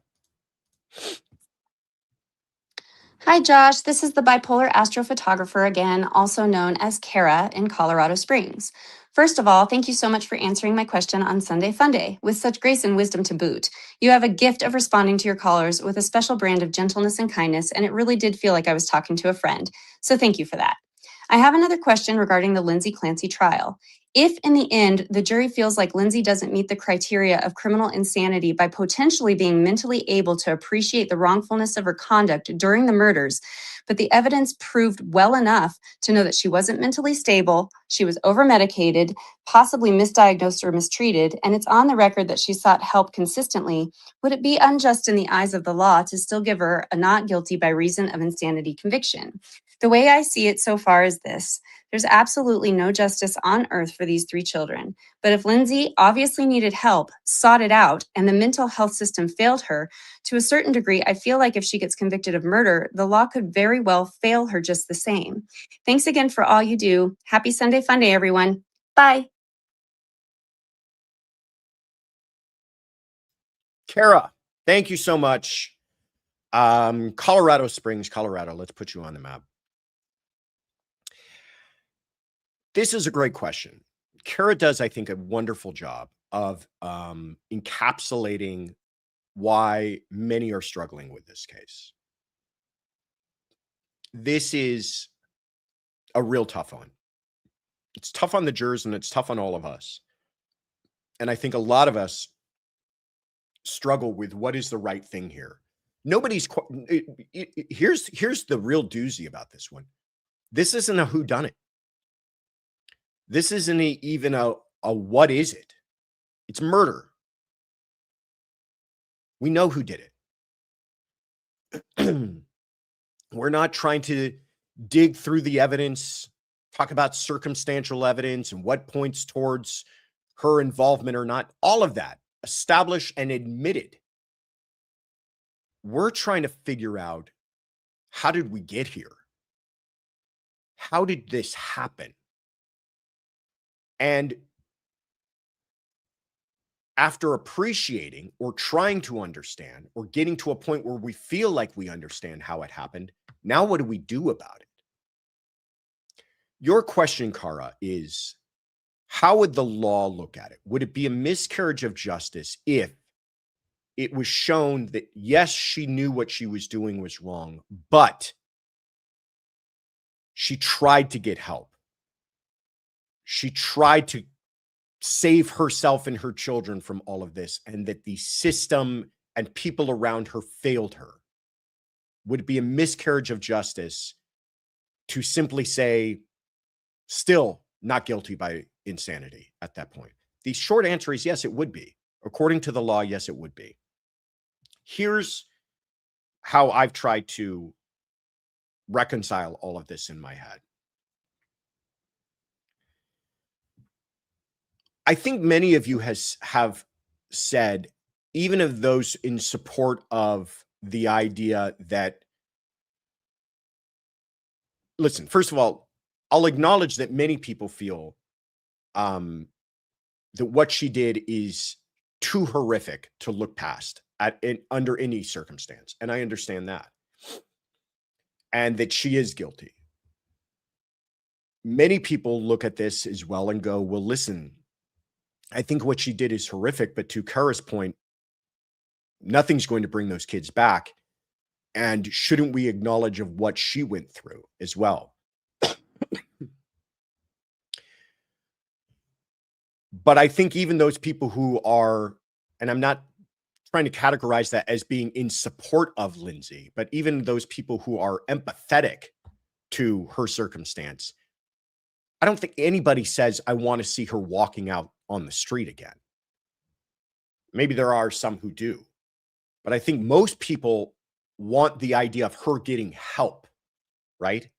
Hi, Josh. This is the bipolar astrophotographer again, also known as Kara in Colorado Springs. First of all, thank you so much for answering my question on Sunday Funday with such grace and wisdom to boot. You have a gift of responding to your callers with a special brand of gentleness and kindness, and it really did feel like I was talking to a friend. So thank you for that. I have another question regarding the Lindsay Clancy trial. If in the end, the jury feels like Lindsay doesn't meet the criteria of criminal insanity by potentially being mentally able to appreciate the wrongfulness of her conduct during the murders, but the evidence proved well enough to know that she wasn't mentally stable, she was over-medicated, possibly misdiagnosed or mistreated, and it's on the record that she sought help consistently, would it be unjust in the eyes of the law to still give her a not guilty by reason of insanity conviction? The way I see it so far is this. There's absolutely no justice on earth for these three children. But if Lindsay obviously needed help, sought it out, and the mental health system failed her, to a certain degree, I feel like if she gets convicted of murder, the law could very well fail her just the same. Thanks again for all you do. Happy Sunday Funday, everyone. Bye. Kara, thank you so much. Colorado Springs, Colorado. Let's put you on the map. This is a great question. Kara does, I think, a wonderful job of encapsulating why many are struggling with this case. This is a real tough one. It's tough on the jurors and it's tough on all of us. And I think a lot of us struggle with what is the right thing here. Nobody's here's the real doozy about this one. This isn't a whodunit. This isn't even a what is it? It's murder. We know who did it. We're not trying to dig through the evidence, talk about circumstantial evidence and what points towards her involvement or not. All of that established and admitted. We're trying to figure out, how did we get here? How did this happen? And after appreciating or trying to understand or getting to a point where we feel like we understand how it happened, now what do we do about it? Your question, Kara, is how would the law look at it? Would it be a miscarriage of justice if it was shown that, yes, she knew what she was doing was wrong, but she tried to get help? She tried to save herself and her children from all of this, and that the system and people around her failed her. Would it be a miscarriage of justice to simply say, still not guilty by insanity at that point? The short answer is yes, it would be. According to the law, yes, it would be. Here's how I've tried to reconcile all of this in my head. I think many of you have said, even of those in support of the idea that, listen, first of all, I'll acknowledge that many people feel that what she did is too horrific to look past under any circumstance. And I understand that. And that she is guilty. Many people look at this as well and go, well, listen, I think what she did is horrific, but to Kara's point, nothing's going to bring those kids back. And shouldn't we acknowledge of what she went through as well? But I think even those people who are, and I'm not trying to categorize that as being in support of Lindsay, but even those people who are empathetic to her circumstance, I don't think anybody says, I want to see her walking out on the street again. Maybe there are some who do, but I think most people want the idea of her getting help, right?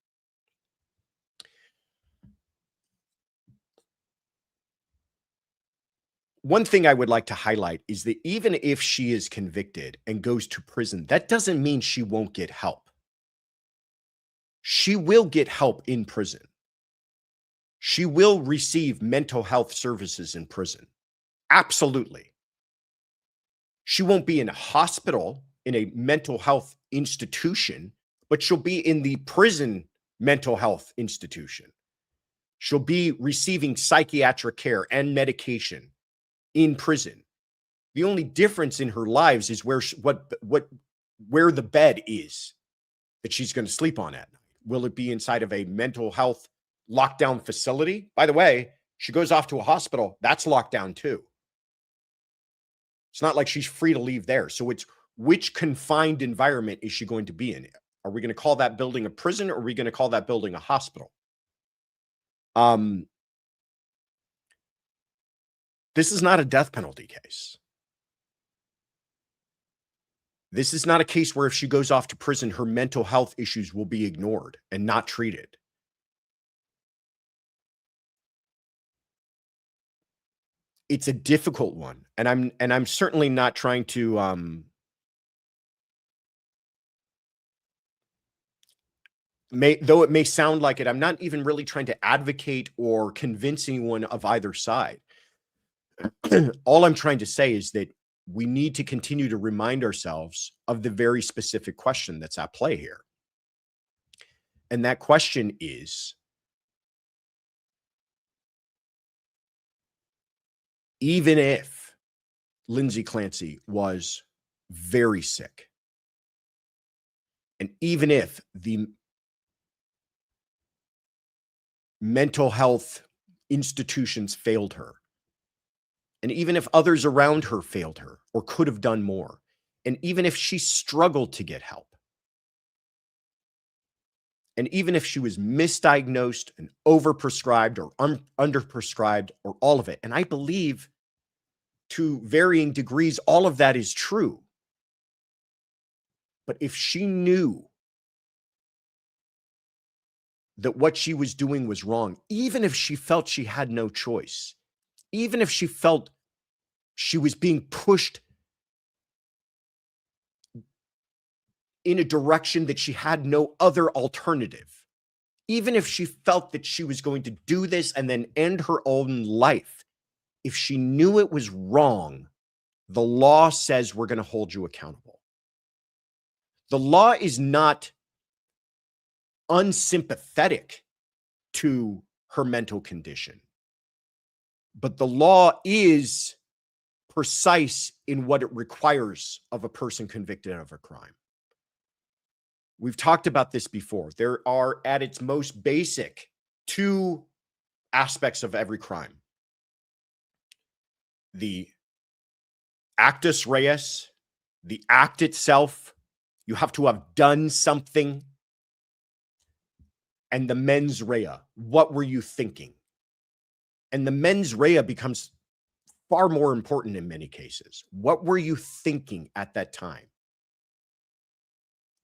One thing I would like to highlight is that even if she is convicted and goes to prison, that doesn't mean she won't get help. She will get help in prison. She will receive mental health services in prison. Absolutely. She won't be in a hospital, in a mental health institution, but she'll be in the prison mental health institution. She'll be receiving psychiatric care and medication in prison. The only difference in her lives is where the bed is that she's going to sleep on at night. Will it be inside of a mental health lockdown facility? By the way, she goes off to a hospital, that's locked down too. It's not like she's free to leave there. So it's which confined environment is she going to be in? Are we going to call that building a prison, or are we going to call that building a hospital? This is not a death penalty case. This is not a case where if she goes off to prison, her mental health issues will be ignored and not treated. It's a difficult one, and I'm certainly not trying to though it may sound like it, I'm not even really trying to advocate or convince anyone of either side. All I'm trying to say is that we need to continue to remind ourselves of the very specific question that's at play here. And that question is, even if Lindsay Clancy was very sick, and even if the mental health institutions failed her, and even if others around her failed her or could have done more, and even if she struggled to get help, and even if she was misdiagnosed and overprescribed or underprescribed or all of it, and I believe to varying degrees, all of that is true. But if she knew that what she was doing was wrong, even if she felt she had no choice, even if she felt she was being pushed in a direction that she had no other alternative, even if she felt that she was going to do this and then end her own life, if she knew it was wrong, the law says we're going to hold you accountable. The law is not unsympathetic to her mental condition, but the law is precise in what it requires of a person convicted of a crime. We've talked about this before. There are, at its most basic, two aspects of every crime: the actus reus, the act itself. You have to have done something. And the mens rea. What were you thinking? And the mens rea becomes far more important in many cases. What were you thinking at that time?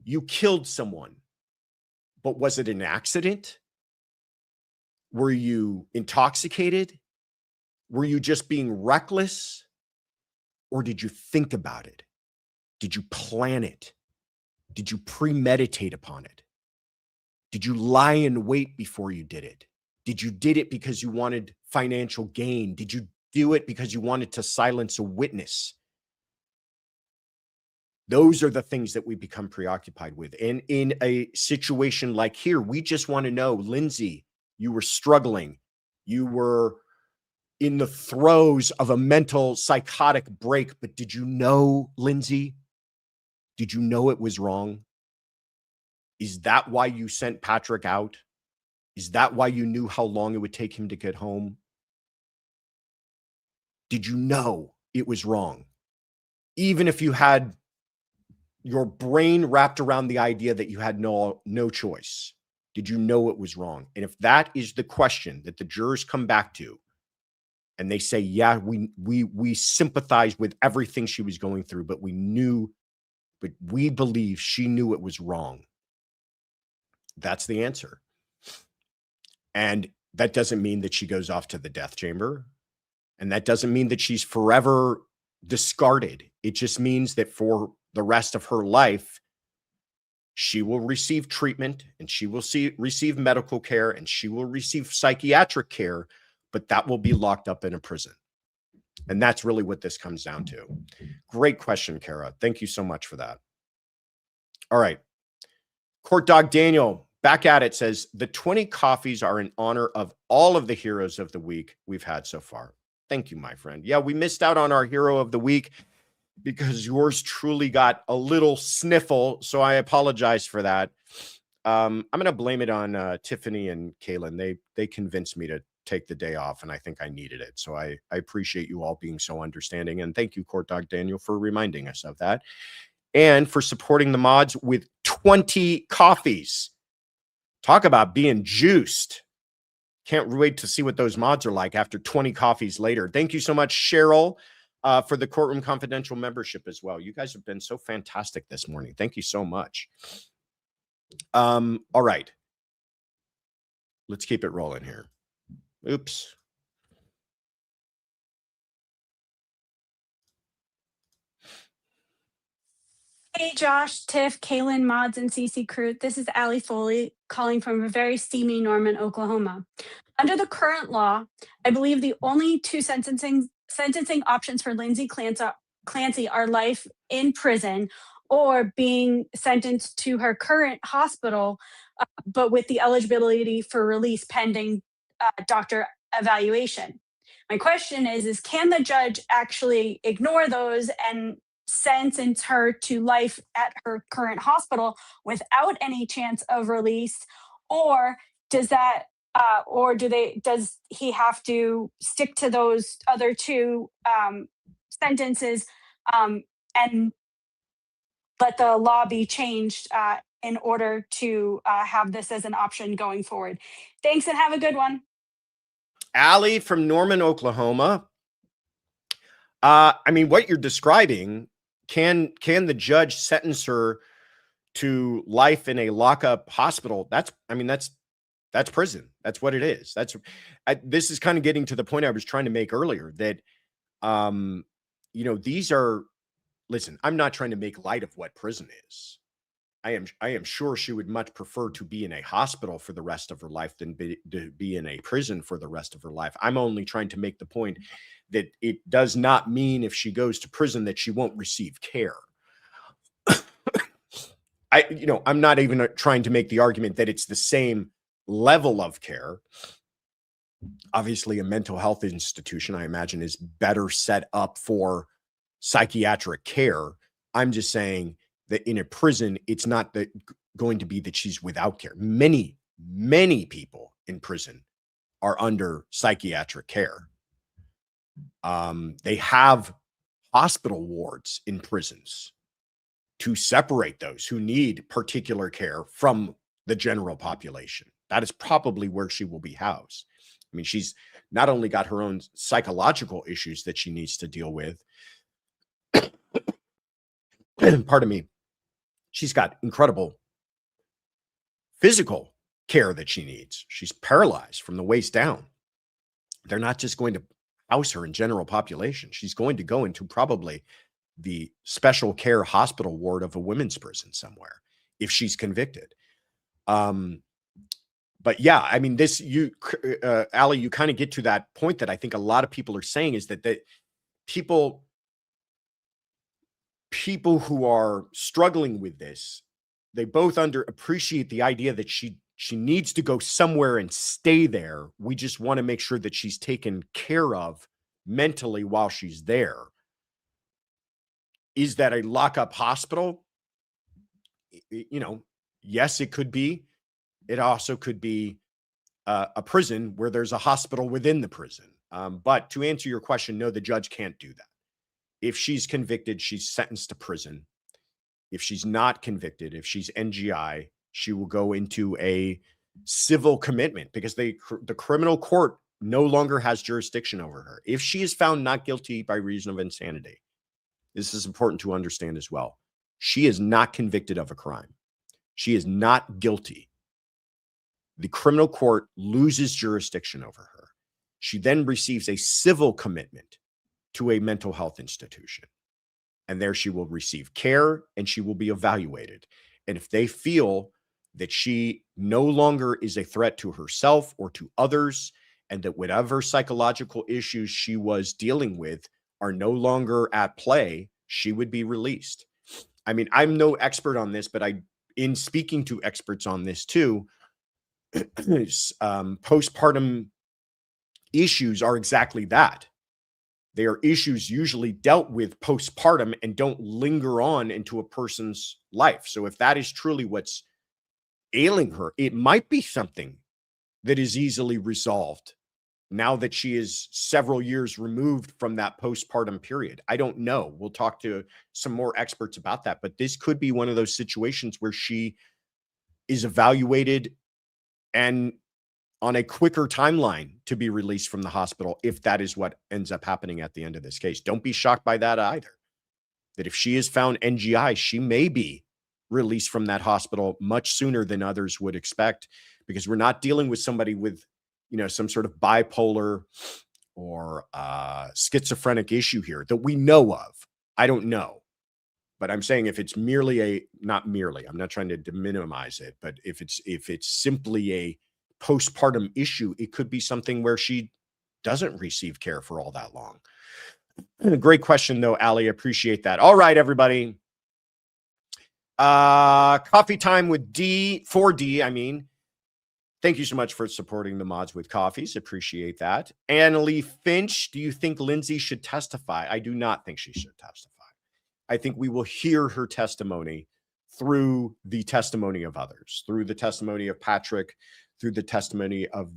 You killed someone, but was it an accident? Were you intoxicated? Were you just being reckless? Or did you think about it? Did you plan it? Did you premeditate upon it? Did you lie in wait before you did it? Did you did it because you wanted financial gain? Did you do it because you wanted to silence a witness? Those are the things that we become preoccupied with. And in a situation like here, we just want to know, Lindsay, you were struggling. You were in the throes of a mental psychotic break, but did you know, Lindsay? Did you know it was wrong? Is that why you sent Patrick out? Is that why you knew how long it would take him to get home? Did you know it was wrong? Even if you had your brain wrapped around the idea that you had no choice, did you know it was wrong? And if that is the question that the jurors come back to, and they say, yeah, we sympathize with everything she was going through, but we believe she knew it was wrong. That's the answer. And that doesn't mean that she goes off to the death chamber. And that doesn't mean that she's forever discarded. It just means that for the rest of her life, she will receive treatment, and she will receive medical care, and she will receive psychiatric care, but that will be locked up in a prison. And that's really what this comes down to. Great question, Kara. Thank you so much for that. All right. Court Dog Daniel, back at it, says, the 20 coffees are in honor of all of the heroes of the week we've had so far. Thank you, my friend. Yeah, we missed out on our hero of the week because yours truly got a little sniffle, so I apologize for that. I'm going to blame it on Tiffany and Kaylin. They convinced me to take the day off, and I think I needed it. So I appreciate you all being so understanding, and thank you, Court Dog Daniel, for reminding us of that, and for supporting the mods with 20 coffees. Talk about being juiced. Can't wait to see what those mods are like after 20 coffees later. Thank you so much, Cheryl, for the Courtroom Confidential membership as well. You guys have been so fantastic this morning. Thank you so much. All right. Let's keep it rolling here. Oops. Hey, Josh, Tiff, Kaylin, Mods, and CC Crew. This is Allie Foley calling from a very steamy Norman, Oklahoma. Under the current law, I believe the only two sentencing options for Lindsay Clancy Clancy are life in prison or being sentenced to her current hospital, but with the eligibility for release pending doctor evaluation. My question is can the judge actually ignore those and sentence her to life at her current hospital without any chance of release, or does that does he have to stick to those other two sentences and let the law be changed in order to have this as an option going forward? Thanks and have a good one. Allie from Norman, Oklahoma. I mean, what you're describing, can the judge sentence her to life in a lockup hospital? That's prison. That's what it is. This is kind of getting to the point I was trying to make earlier that, these are, listen, I'm not trying to make light of what prison is. I am sure she would much prefer to be in a hospital for the rest of her life than to be in a prison for the rest of her life. I'm only trying to make the point that it does not mean if she goes to prison that she won't receive care. I'm not even trying to make the argument that it's the same level of care. Obviously, a mental health institution, I imagine, is better set up for psychiatric care. I'm just saying that in a prison, it's not going to be that she's without care. Many, many people in prison are under psychiatric care. They have hospital wards in prisons to separate those who need particular care from the general population. That is probably where she will be housed. I mean, she's not only got her own psychological issues that she needs to deal with, pardon me, she's got incredible physical care that she needs. She's paralyzed from the waist down. They're not just going to house her in general population. She's going to go into probably the special care hospital ward of a women's prison somewhere if she's convicted. But yeah, I mean, Allie, you kind of get to that point that I think a lot of people are saying is that people who are struggling with this, they both appreciate the idea that she needs to go somewhere and stay there. We just want to make sure that she's taken care of mentally while she's there. Is that a lockup hospital? Yes, it could be. It also could be a prison where there's a hospital within the prison. But to answer your question, no, the judge can't do that. If she's convicted, she's sentenced to prison. If she's not convicted, if she's NGI, she will go into a civil commitment because the criminal court no longer has jurisdiction over her. If she is found not guilty by reason of insanity, this is important to understand as well. She is not convicted of a crime. She is not guilty. The criminal court loses jurisdiction over her. She then receives a civil commitment to a mental health institution. And there she will receive care and she will be evaluated. And if they feel that she no longer is a threat to herself or to others, and that whatever psychological issues she was dealing with are no longer at play, she would be released. I mean, I'm no expert on this, but in speaking to experts on this too, postpartum issues are exactly that. They are issues usually dealt with postpartum and don't linger on into a person's life. So if that is truly what's ailing her, it might be something that is easily resolved now that she is several years removed from that postpartum period. I don't know. We'll talk to some more experts about that, but this could be one of those situations where she is evaluated and on a quicker timeline to be released from the hospital if that is what ends up happening at the end of this case. Don't be shocked by that either. That if she is found NGI, she may be released from that hospital much sooner than others would expect, because we're not dealing with somebody with, some sort of bipolar or schizophrenic issue here that we know of. I don't know. But I'm saying if it's I'm not trying to minimize it, but if it's simply a postpartum issue, it could be something where she doesn't receive care for all that long. Great question, though, Allie. Appreciate that. All right, everybody. Coffee time with D4D, I mean. Thank you so much for supporting the mods with coffees. Appreciate that. Annalie Finch, do you think Lindsay should testify? I do not think she should testify. I think we will hear her testimony through the testimony of others, through the testimony of Patrick, through the testimony of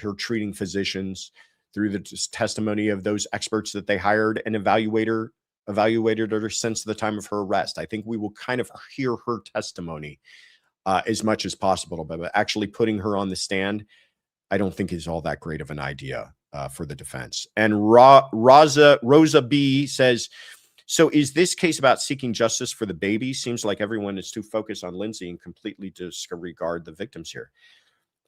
her treating physicians, through the testimony of those experts that they hired and evaluated her since the time of her arrest. I think we will kind of hear her testimony as much as possible, but actually putting her on the stand, I don't think is all that great of an idea for the defense. And Rosa B says, so is this case about seeking justice for the baby? Seems like everyone is too focused on Lindsay and completely disregard the victims here.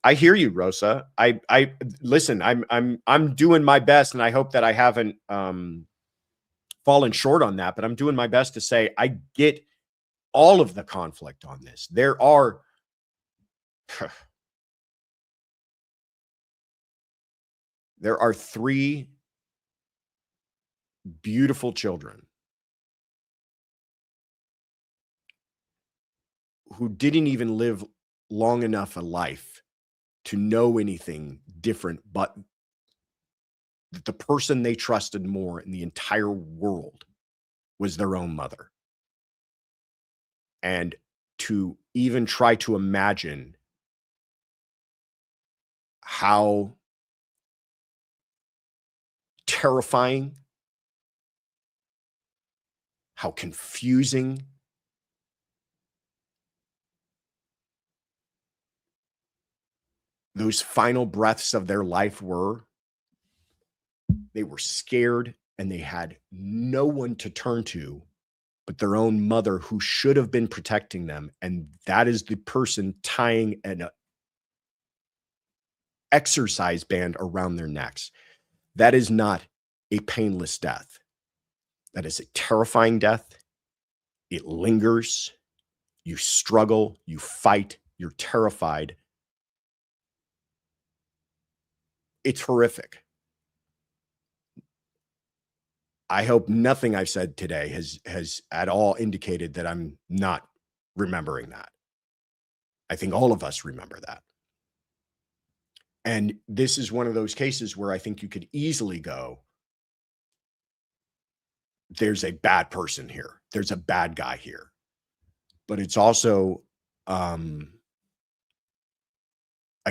I hear you, Rosa. I listen, I'm doing my best, and I hope that I haven't fallen short on that, but I'm doing my best to say I get all of the conflict on this. There are three beautiful children who didn't even live long enough a life to know anything different, but the person they trusted more in the entire world was their own mother. And to even try to imagine how terrifying, how confusing, those final breaths of their life were. They were scared and they had no one to turn to but their own mother, who should have been protecting them. And that is the person tying an exercise band around their necks. That is not a painless death. That is a terrifying death. It lingers. You struggle, you fight, you're terrified. It's horrific. I hope nothing I've said today has at all indicated that I'm not remembering that. I think all of us remember that. And this is one of those cases where I think you could easily go, there's a bad person here. There's a bad guy here. But it's also a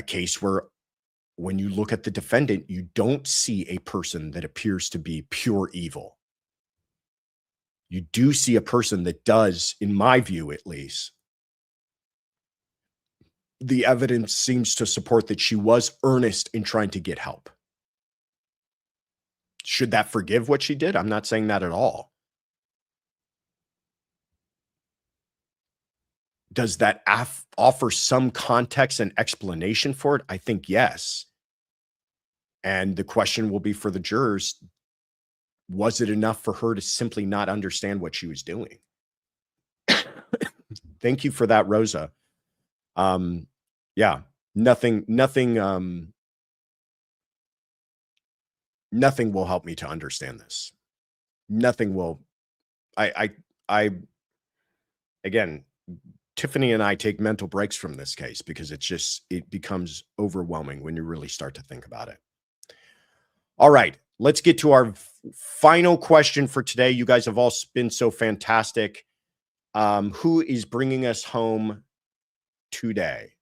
case where when you look at the defendant, you don't see a person that appears to be pure evil. You do see a person that does, in my view at least, the evidence seems to support that she was earnest in trying to get help. Should that forgive what she did? I'm not saying that at all. Does that offer some context and explanation for it? I think yes. And the question will be for the jurors, was it enough for her to simply not understand what she was doing? Thank you for that, Rosa. Yeah, nothing will help me to understand this. Nothing will. Again, Tiffany and I take mental breaks from this case because it becomes overwhelming when you really start to think about it. All right, let's get to our final question for today. You guys have all been so fantastic. Who is bringing us home today?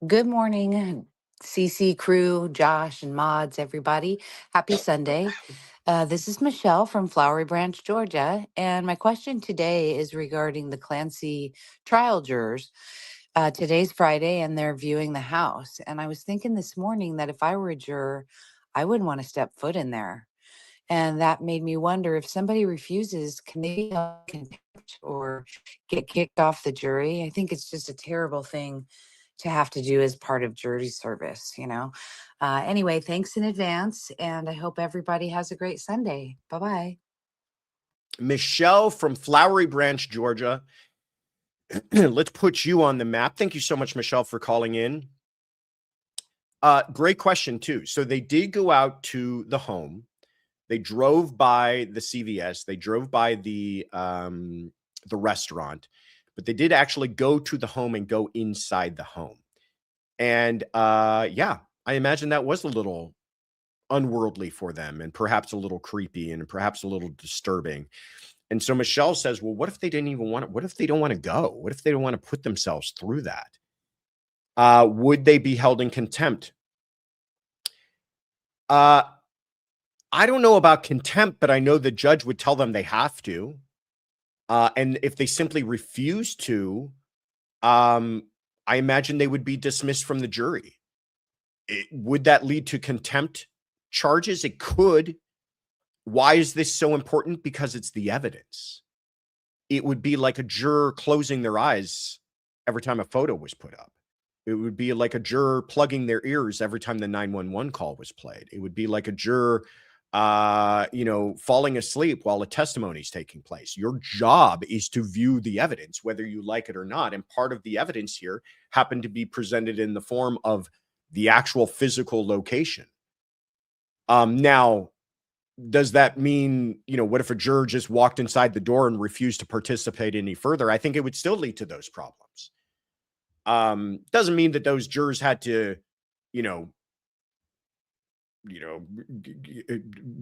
Good morning, CC crew, Josh and mods, everybody. Happy Sunday. This is Michelle from Flowery Branch, Georgia. And my question today is regarding the Clancy trial jurors. Today's Friday and they're viewing the house. And I was thinking this morning that if I were a juror, I wouldn't want to step foot in there. And that made me wonder, if somebody refuses, can they be held in contempt or get kicked off the jury? I think it's just a terrible thing to have to do as part of jury service, you know. Anyway, thanks in advance, and I hope everybody has a great Sunday. Bye-bye. Michelle from Flowery Branch, Georgia. let's put you on the map. Thank you so much, Michelle, for calling in. Great question, too. So they did go out to the home. They drove by the CVS. They drove by the restaurant, but they did actually go to the home and go inside the home. And yeah, I imagine that was a little unworldly for them, and perhaps a little creepy, and perhaps a little disturbing. And so Michelle says, well, what if they didn't even want to, what if they don't want to go? What if they don't want to put themselves through that? Would they be held in contempt? I don't know about contempt, but I know the judge would tell them they have to. And if they simply refuse to, I imagine they would be dismissed from the jury. Would that lead to contempt charges? It could. Why is this so important? Because it's the evidence. It would be like a juror closing their eyes every time a photo was put up. It would be like a juror plugging their ears every time the 911 call was played. It would be like a juror, falling asleep while a testimony is taking place. Your job is to view the evidence, whether you like it or not. And part of the evidence here happened to be presented in the form of the actual physical location. Now, does that mean, what if a juror just walked inside the door and refused to participate any further? I think it would still lead to those problems. Doesn't mean that those jurors had to,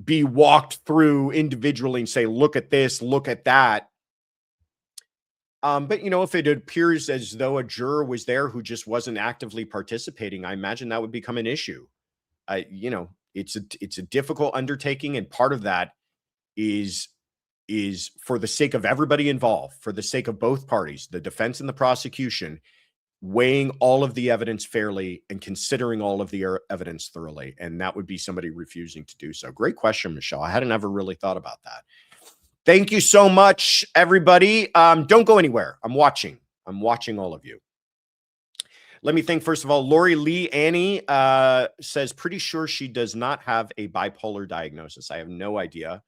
be walked through individually and say, look at this, look at that. But if it appears as though a juror was there who just wasn't actively participating, I imagine that would become an issue. It's a difficult undertaking, and part of that is for the sake of everybody involved, for the sake of both parties, the defense and the prosecution, weighing all of the evidence fairly and considering all of the evidence thoroughly. And that would be somebody refusing to do so. Great question, Michelle. I hadn't ever really thought about that. Thank you so much, everybody. Don't go anywhere. I'm watching all of you. Let me think. First of all, Lori Lee Annie says, pretty sure she does not have a bipolar diagnosis. I have no idea.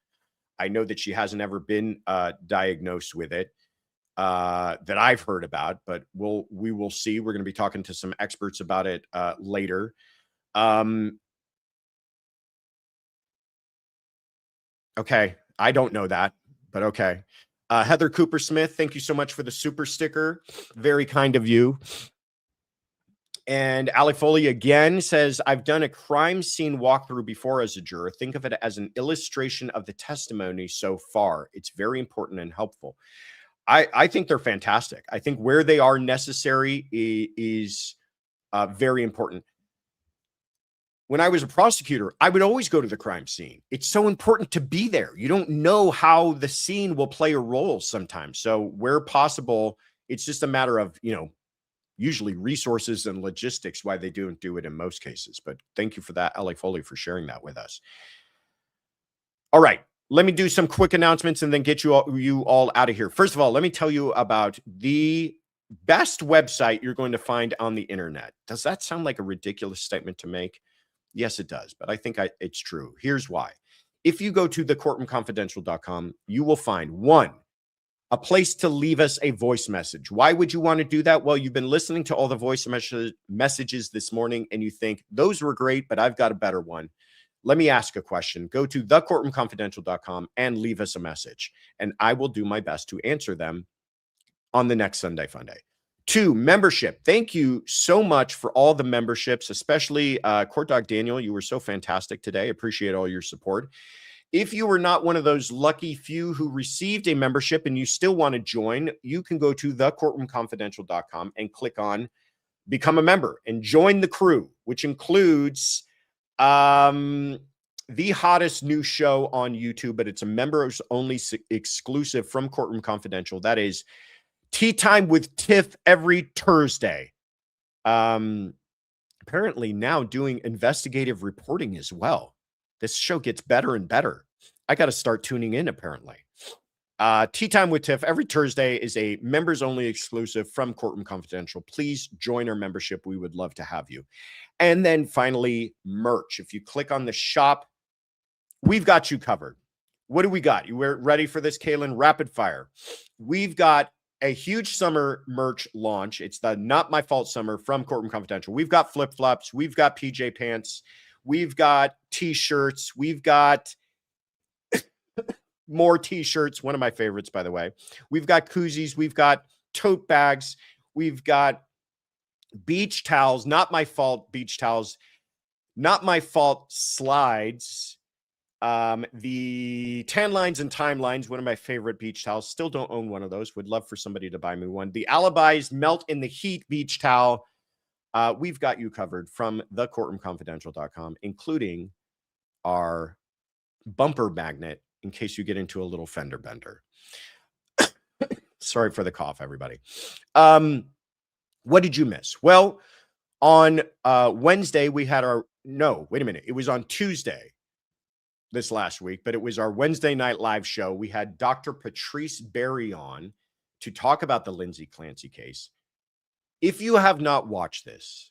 I know that she hasn't ever been diagnosed with it that I've heard about, but we will see. We're going to be talking to some experts about it later. Okay. I don't know that, but okay. Heather Cooper Smith, thank you so much for the super sticker. Very kind of you. And Ali Foley again says, I've done a crime scene walkthrough before as a juror. Think of it as an illustration of the testimony so far. It's very important and helpful. I think they're fantastic. I think where they are necessary is very important. When I was a prosecutor, I would always go to the crime scene. It's so important to be there. You don't know how the scene will play a role sometimes. So where possible, it's just a matter of, usually resources and logistics, why they don't do it in most cases. But thank you for that, L.A. Foley, for sharing that with us. All right, let me do some quick announcements and then get you all out of here. First of all, let me tell you about the best website you're going to find on the internet. Does that sound like a ridiculous statement to make? Yes, it does, but I think it's true. Here's why. If you go to thecourtroomconfidential.com, you will find a place to leave us a voice message. Why would you want to do that? Well, you've been listening to all the voice messages this morning and you think those were great, but I've got a better one. Let me ask a question. Go to thecourtroomconfidential.com and leave us a message, and I will do my best to answer them on the next Sunday Funday. 2, membership. Thank you so much for all the memberships, especially Court Dog Daniel. You were so fantastic today. Appreciate all your support. If you were not one of those lucky few who received a membership and you still want to join, you can go to thecourtroomconfidential.com and click on Become a Member and join the crew, which includes the hottest new show on YouTube, but it's a members only exclusive from Courtroom Confidential. That is Tea Time with Tiff every Thursday. Apparently now doing investigative reporting as well. This show gets better and better. I got to start tuning in, apparently. Tea Time with Tiff every Thursday is a members-only exclusive from Courtroom Confidential. Please join our membership. We would love to have you. And then finally, merch. If you click on the shop, we've got you covered. What do we got? You ready for this, Kaylin? Rapid fire. We've got a huge summer merch launch. It's the Not My Fault Summer from Courtroom Confidential. We've got flip-flops. We've got PJ pants. We've got T-shirts. We've got more T-shirts. One of my favorites, by the way. We've got koozies. We've got tote bags. We've got beach towels. Not My Fault beach towels. Not My Fault slides. The tan lines and timelines, one of my favorite beach towels. Still don't own one of those. Would love for somebody to buy me one. The Alibis Melt in the Heat beach towel. We've got you covered from thecourtroomconfidential.com, including our bumper magnet in case you get into a little fender bender. Sorry for the cough, everybody. What did you miss? Well, on Wednesday, we had our, no, wait a minute. It was on Tuesday this last week, but it was our Wednesday night live show. We had Dr. Patrice Berry on to talk about the Lindsay Clancy case. If you have not watched this,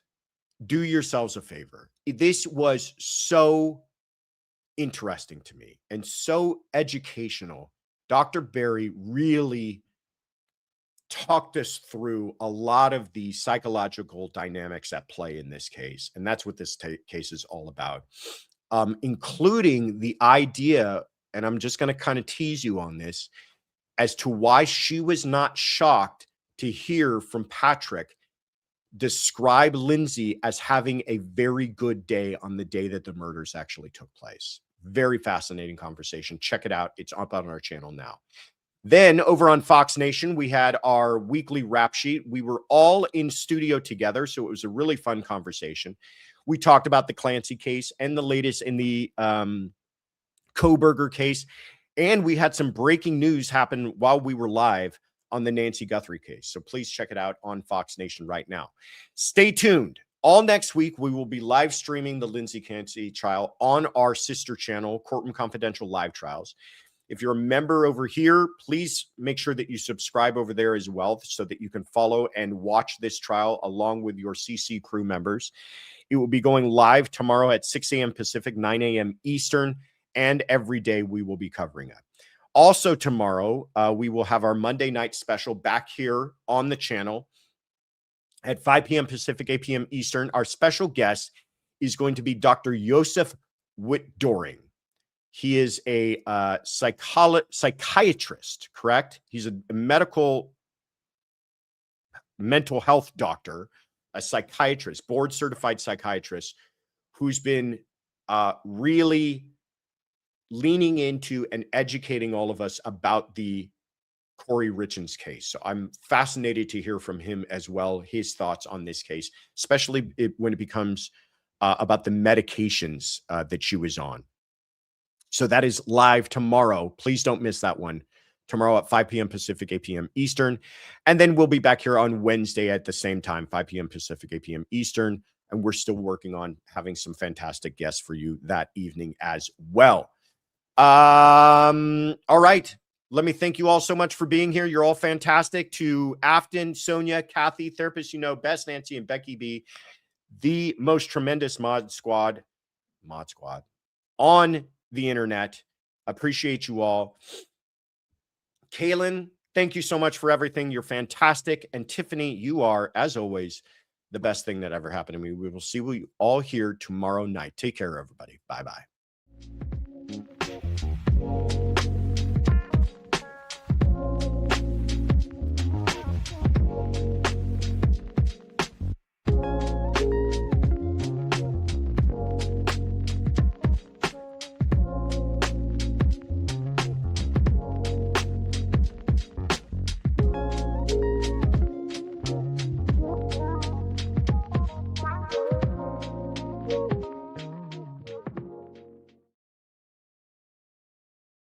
do yourselves a favor. This was so interesting to me and so educational. Dr. Berry really talked us through a lot of the psychological dynamics at play in this case. And that's what this case is all about. Including the idea, and I'm just going to kind of tease you on this, as to why she was not shocked to hear from Patrick describe Lindsay as having a very good day on the day that the murders actually took place. Very fascinating conversation. Check it out. It's up on our channel now. Then over on Fox Nation, we had our weekly rap sheet. We were all in studio together, so it was a really fun conversation. We talked about the Clancy case and the latest in the Kohberger case. And we had some breaking news happen while we were live on the Nancy Guthrie case. So please check it out on Fox Nation right now. Stay tuned. All next week, we will be live streaming the Lindsay Clancy trial on our sister channel, Courtroom Confidential Live Trials. If you're a member over here, please make sure that you subscribe over there as well so that you can follow and watch this trial along with your CC crew members. It will be going live tomorrow at 6 a.m. Pacific, 9 a.m. Eastern, and every day we will be covering it. Also tomorrow, we will have our Monday night special back here on the channel at 5 p.m. Pacific, 8 p.m. Eastern. Our special guest is going to be Dr. Joseph Witt-Doring. He is a psychiatrist, correct? He's a mental health doctor, a psychiatrist, board certified psychiatrist who's been really leaning into and educating all of us about the Corey Richins case. So I'm fascinated to hear from him as well, his thoughts on this case, especially when it becomes about the medications that she was on. So that is live tomorrow. Please don't miss that one. Tomorrow at 5 p.m. Pacific, 8 p.m. Eastern. And then we'll be back here on Wednesday at the same time, 5 p.m. Pacific, 8 p.m. Eastern. And we're still working on having some fantastic guests for you that evening as well. All right. Let me thank you all so much for being here. You're all fantastic. To Afton, Sonia, Kathy, Therapist, Bess, Nancy, and Becky B, the most tremendous mod squad on the internet. Appreciate you all. Kaylin, thank you so much for everything. You're fantastic. And Tiffany, you are, as always, the best thing that ever happened to me. We will see you all here tomorrow night. Take care, everybody. Bye-bye.